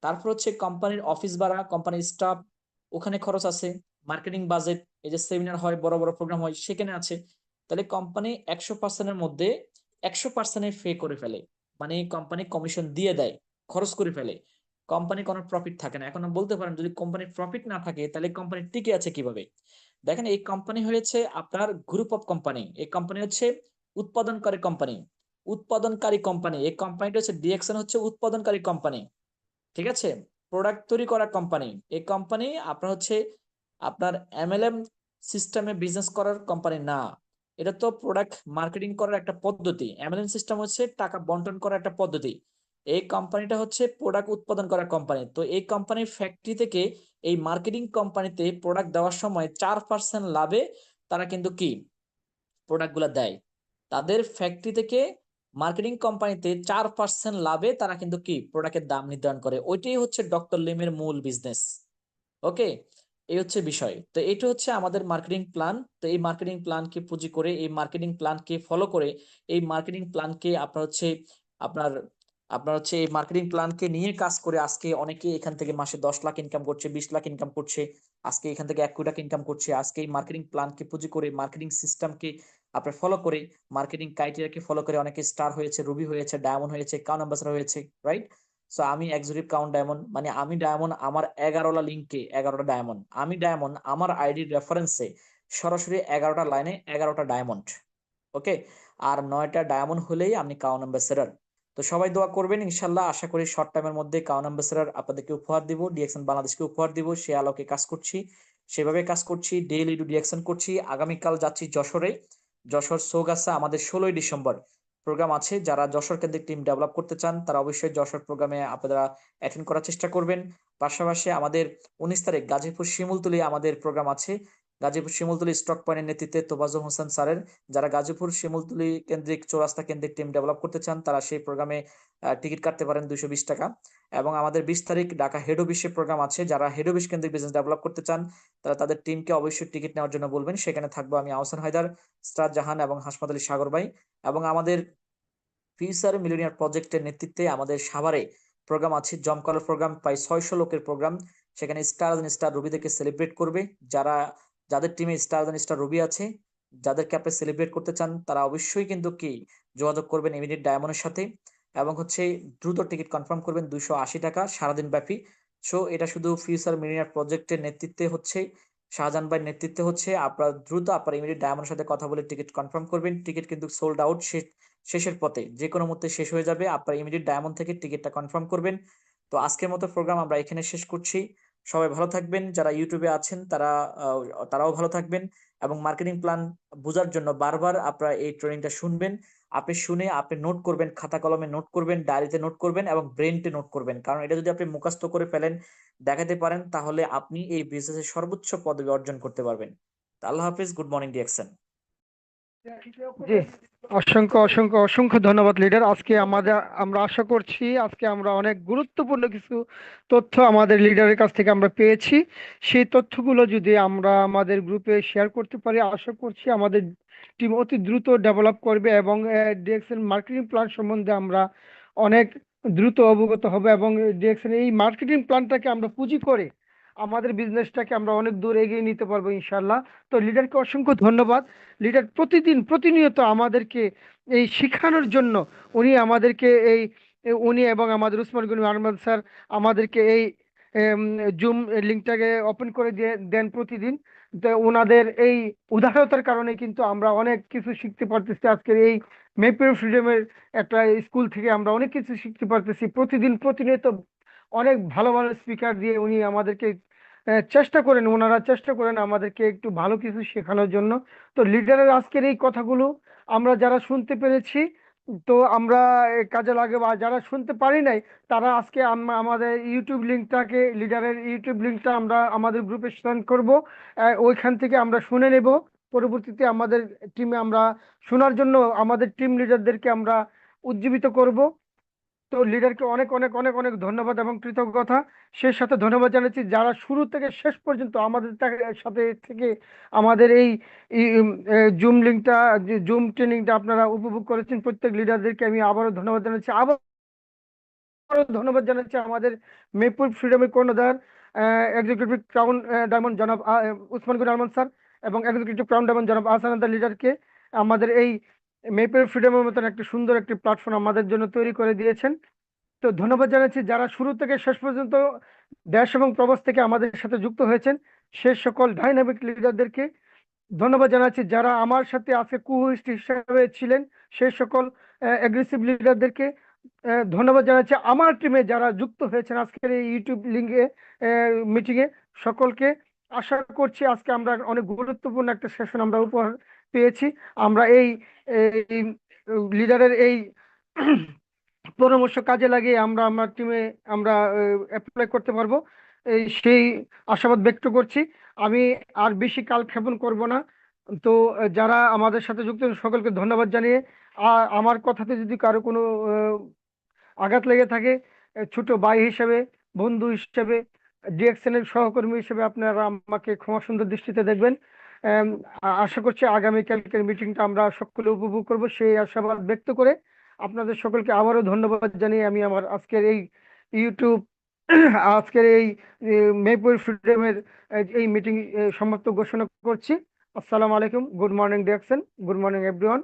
তারপর হচ্ছে কোম্পানির অফিস ভাড়া, কোম্পানির স্টাফ, ওখানে খরচ আছে, মার্কেটিং বাজেট, এই যে সেমিনার হয়, বড় বড় প্রোগ্রাম হয়, সেখানে আছে। তাহলে কোম্পানি 100%-এর মধ্যে 100% পে করে ফেলে, মানে কোম্পানি কমিশন দিয়ে দেয়, খরচ করে ফেলে, কোম্পানি কোনো প্রফিট থাকে না। এখন আপনি বলতে পারেন যদি কোম্পানির প্রফিট না থাকে তাহলে কোম্পানি টিকে আছে কিভাবে? দেখেন, এই কোম্পানি হয়েছে আপনার গ্রুপ অফ কোম্পানি, এই কোম্পানি হচ্ছে উৎপাদনকারী কোম্পানি, উৎপাদনকারী কোম্পানি। এই কোম্পানিটা হচ্ছে ডিএক্সএন, হচ্ছে উৎপাদনকারী কোম্পানি, ঠিক আছে, প্রোডাক্ট তৈরি করা কোম্পানি। এই কোম্পানি আপনার হচ্ছে আপনার এমএলএম সিস্টেমে বিজনেস করার কোম্পানি না, এটা তো প্রোডাক্ট মার্কেটিং করার একটা পদ্ধতি। এমএলএম সিস্টেম হচ্ছে টাকা বন্টন করার একটা পদ্ধতি। এই কোম্পানিটা হচ্ছে প্রোডাক্ট উৎপাদন করার কোম্পানি। তো এই কোম্পানির ফ্যাক্টরি থেকে এই মার্কেটিং কোম্পানিতে প্রোডাক্ট দেওয়ার সময় 4% লাভে তারা কিন্তু কি প্রোডাক্টগুলো দেয়। তাদের ফ্যাক্টরি থেকে মার্কেটিং কোম্পানিতে 4% লাভে তারা কিন্তু কি প্রোডাক্টের দাম নির্ধারণ করে। ওইটাই হচ্ছে ডক্টর লিমের মূল বিজনেস। ওকে, এই হচ্ছে বিষয়। তো এটা হচ্ছে আমাদের মার্কেটিং প্ল্যান। তো এই মার্কেটিং প্ল্যানকে পুঁজি করে, এই মার্কেটিং প্ল্যানকে ফলো করে, এই মার্কেটিং প্ল্যানকে আপনার আপনার হচ্ছে এই মার্কেটিং প্ল্যানকে নিয়ে কাজ করে আজকে অনেকে এখান থেকে মাসে 10 লাখ ইনকাম করছে, 20 লাখ ইনকাম করছে, আজকে এখান থেকে 1 কোটি টাকা ইনকাম করছে। আজকে এই মার্কেটিং প্ল্যানকে পুঁজি করে, মার্কেটিং সিস্টেমকে আপনার ফলো করে, মার্কেটিং ক্রাইটেরিয়াকে ফলো করে অনেকে স্টার হয়েছে, রুবি হয়েছে, ডায়মন্ড হয়েছে, কাউন্ট অ্যাম্বাসেডর হয়েছে, রাইট? সো আমি এক্সিকিউটিভ কাউন্ট ডায়মন্ড, মানে আমি ডায়মন্ড, আমার 11টা লিঙ্কে 11টা ডায়মন্ড, আমি ডায়মন্ড আমার আইডির রেফারেন্সে সরাসরি 11টা লাইনে 11টা ডায়মন্ড। ওকে, আর 9টা ডায়মন্ড হলেই আপনি কাউন্ট অ্যাম্বাসেডর। তো সবাই দোয়া করবেন, ইনশাল্লাহ আশা করি শর্ট টাইমের মধ্যে কাউন্ট অ্যাম্বাসেডর আপনাদেরকে উপহার দিব, ডিএক্সএন বাংলাদেশকে উপহার দিব, সে আলোকে কাজ করছি। সেভাবে কাজ করছি, ডেইলি ডিরেকশন করছি। আগামীকাল যাচ্ছি যশোরে, যশোর চৌগাছা। আমাদের 16ই ডিসেম্বর প্রোগ্রাম আছে। যারা যশোর কেন্দ্রিক টিম ডেভেলপ করতে চান তারা অবশ্যই যশোর প্রোগ্রামে আপনারা অ্যাটেন্ড করার চেষ্টা করবেন। পাশাপাশি আমাদের 19 তারিখ গাজীপুর শিমুলতলি আমাদের প্রোগ্রাম আছে। গাজীপুর শিমুলতলি স্টক পয়েন্টের নেতৃত্বে তোবাজুল হোসেন স্যারের। যারা গাজীপুর শিমুলতলি কেন্দ্রিক চৌরাস্তা কেন্দ্রিক টিম ডেভেলপ করতে চান তারা সেই প্রোগ্রামে টিকিট কাটতে পারেন 220 টাকা। এবং আমাদের 20 তারিখ ঢাকা হেড অফিসে প্রোগ্রাম আছে। যারা হেড অফিস কেন্দ্রিক বিজনেস ডেভেলপ করতে চান তারা তাদের টিমকে অবশ্যই টিকিট নেওয়ার জন্য বলবেন। সেখানে থাকবো আমি আহসান হায়দার, সিরাজ জাহান এবং হাসমাত আলী সাগর ভাই। এবং আমাদের ফিউচার মিলিনিয়ার প্রজেক্টের নেতৃত্বে আমাদের সাভারে প্রোগ্রাম আছে, জমকালো প্রোগ্রাম, প্রায় 600 লোকের প্রোগ্রাম। সেখানে স্টার রবিদেরকে সেলিব্রেট করবে। যাদের টিমে স্টার রবি আছে, যাদেরকে আপনি সেলিব্রেট করতে চান তারা অবশ্যই কিন্তু যোগাযোগ করবেন ইমিডিয়েট ডায়মন্ডের সাথে। এবং দ্রুত টিকিট কনফার্ম করবেন 280 টাকা সারাদিন ব্যাপী। সো এটা শুধু ফিউচার মিলিনিয়ার প্রজেক্টের নেতৃত্বে হচ্ছে, শাহজাহান ভাইয়ের নেতৃত্বে হচ্ছে। আপনারা দ্রুত আপনার ইমিডিয়েট ডায়মন্ডের সাথে কথা বলে টিকিট কনফার্ম করবেন। টিকিট কিন্তু সোল্ড আউট, শেষের পথে, যে কোনো মুহূর্তে শেষ হয়ে যাবে। আপনার ইমিডিয়েট ডায়মন্ড থেকে টিকিটটা কনফার্ম করবেন। তো আজকের মতো প্রোগ্রাম আমরা এখানে শেষ করছি। সবাই ভালো থাকবেন, যারা ইউটিউবে আছেন তারাও ভালো থাকবেন। এবং মার্কেটিং প্ল্যান বোঝার জন্য বারবার আপনারা এই ট্রেনিংটা শুনবেন। আপনি শুনে আপনি নোট করবেন, খাতা কলমে নোট করবেন, ডায়েরিতে নোট করবেন এবং ব্রেনটে নোট করবেন। কারণ এটা যদি আপনি মুখস্থ করে ফেলেন, দেখাতে পারেন, তাহলে আপনি এই বিজনেসের সর্বোচ্চ পদবি অর্জন করতে পারবেন। আল্লাহ হাফিজ, গুড মর্নিং ডিএক্সএন। জি, অসংখ্য অসংখ্য অসংখ্য ধন্যবাদ লিডার। আমরা আশা করছি আজকে আমরা অনেক গুরুত্বপূর্ণ কিছু তথ্য আমাদের লিডারের কাছ থেকে আমরা পেয়েছি। সেই তথ্যগুলো যদি আমরা আমাদের গ্রুপে শেয়ার করতে পারি, আশা করছি আমাদের টিম অতি দ্রুত ডেভেলপ করবে এবং ডিএক্সএন মার্কেটিং প্ল্যান সম্বন্ধে আমরা অনেক দ্রুত অবগত হব এবং ডিএক্সএন এই মার্কেটিং প্ল্যানটাকে আমরা পুঁজি করে আমাদের বিজনেসটাকে আমরা অনেক দূর এগিয়ে নিতে পারবো ইনশাল্লাহ। তো লিডারকে অসংখ্য ধন্যবাদ। লিডার প্রতিনিয়ত আমাদেরকে এই শেখানোর জন্য আমাদেরকে উনি এবং আমাদের উসমান গনি আহমদ স্যার আমাদেরকে এই জুম লিঙ্কটাকে ওপেন করে দিয়ে দেন প্রতিদিন। তো ওনাদের এই উদারতার কারণে কিন্তু আমরা অনেক কিছু শিখতে পারতেছি। আজকের এই মেপের ফ্রিডমের একটা স্কুল থেকে আমরা অনেক কিছু শিখতে পারতেছি। প্রতিনিয়ত অনেক ভালো ভালো স্পিকার দিয়ে ওনারা চেষ্টা করেন আমাদেরকে একটু ভালো কিছু শেখানোর জন্য। তো লিডারের আজকের এই কথাগুলো আমরা যারা শুনতে পেরেছি, তো আমরা কাজে লাগে, বা যারা শুনতে পারি নাই তারা আজকে আমাদের লিডারের ইউটিউব লিঙ্কটা আমরা আমাদের গ্রুপে সেন্ড করব। ওইখান থেকে আমরা শুনে নেব। পরবর্তীতে আমাদের টিমে আমরা শোনার জন্য আমাদের টিম লিডারদেরকে আমরা উজ্জীবিত করব। তো লিডারকে অনেক অনেক অনেক অনেক ধন্যবাদ এবং কৃতজ্ঞতা। সেই সাথে ধন্যবাদ জানাচ্ছি যারা শুরু থেকে শেষ পর্যন্ত আমাদের সাথে থেকে আমাদের এই জুম ট্রেনিংটা আপনারা উপভোগ করেছেন। প্রত্যেক লিডারদেরকে আমি আবারও ধন্যবাদ জানাচ্ছি। ধন্যবাদ জানাচ্ছি আমাদের মেপুর ফ্রিডমের কর্ণধার এক্সিকিউটিভ ক্রাউন ডায়মন্ড জনাব উসমান গনি আহমদ স্যার এবং এক্সিকিউটিভ ক্রাউন ডায়মন্ড জনাব আহসান লিডারকে আমাদের এই মেপের ফ্রিডমের মতন একটা সুন্দর একটি প্ল্যাটফর্ম আমাদের জন্য তৈরি করে দিয়েছেন। তো ধন্যবাদ জানাচ্ছি যারা শুরু থেকে শেষ পর্যন্ত দেশ এবং প্রবাস থেকে আমাদের সাথে যুক্ত হয়েছেন, সে সকল ডাইনামিক লিডারদেরকে ধন্যবাদ জানাচ্ছি। যারা আমার সাথে আজকে কো-হোস্ট হিসাবে ছিলেন, সেই সকল অ্যাগ্রেসিভ লিডারদেরকে ধন্যবাদ জানাচ্ছি। আমার টিমে যারা যুক্ত হয়েছেন আজকের এই ইউটিউব লিঙ্কে মিটিংয়ে, সকলকে আশা করছি আজকে আমরা অনেক গুরুত্বপূর্ণ একটা সেশন আমরা উপহার পেয়েছি। আমরা এই লিডারের এই পরামর্শ কাজে লাগিয়ে আমরা আমার টিমে আমরা অ্যাপ্লাই করতে পারবো, সেই আশাবাদ ব্যক্ত করছি। আমি আর বেশি কালক্ষেপণ করব না। তো যারা আমাদের সাথে যুক্ত সকলকে ধন্যবাদ জানিয়ে আমার কথাতে যদি কারো কোনো আঘাত লেগে থাকে, ছোট ভাই হিসেবে, বন্ধু হিসেবে, ডিএক্সএন এর সহকর্মী হিসেবে আপনারা আমাকে ক্ষমা সুন্দর দৃষ্টিতে দেখবেন। আশা করছি আগামীকালকের মিটিংটা আমরা সকলে উপভোগ করব, সেই আশাবাদ ব্যক্ত করে আপনাদের সকলকে আবারও ধন্যবাদ জানিয়ে আমি আমার ইউটিউব আজকের এই মেপুর ফ্রিডমের এই মিটিং সমাপ্ত ঘোষণা করছি। আসসালামু আলাইকুম, good morning DXN, good morning everyone.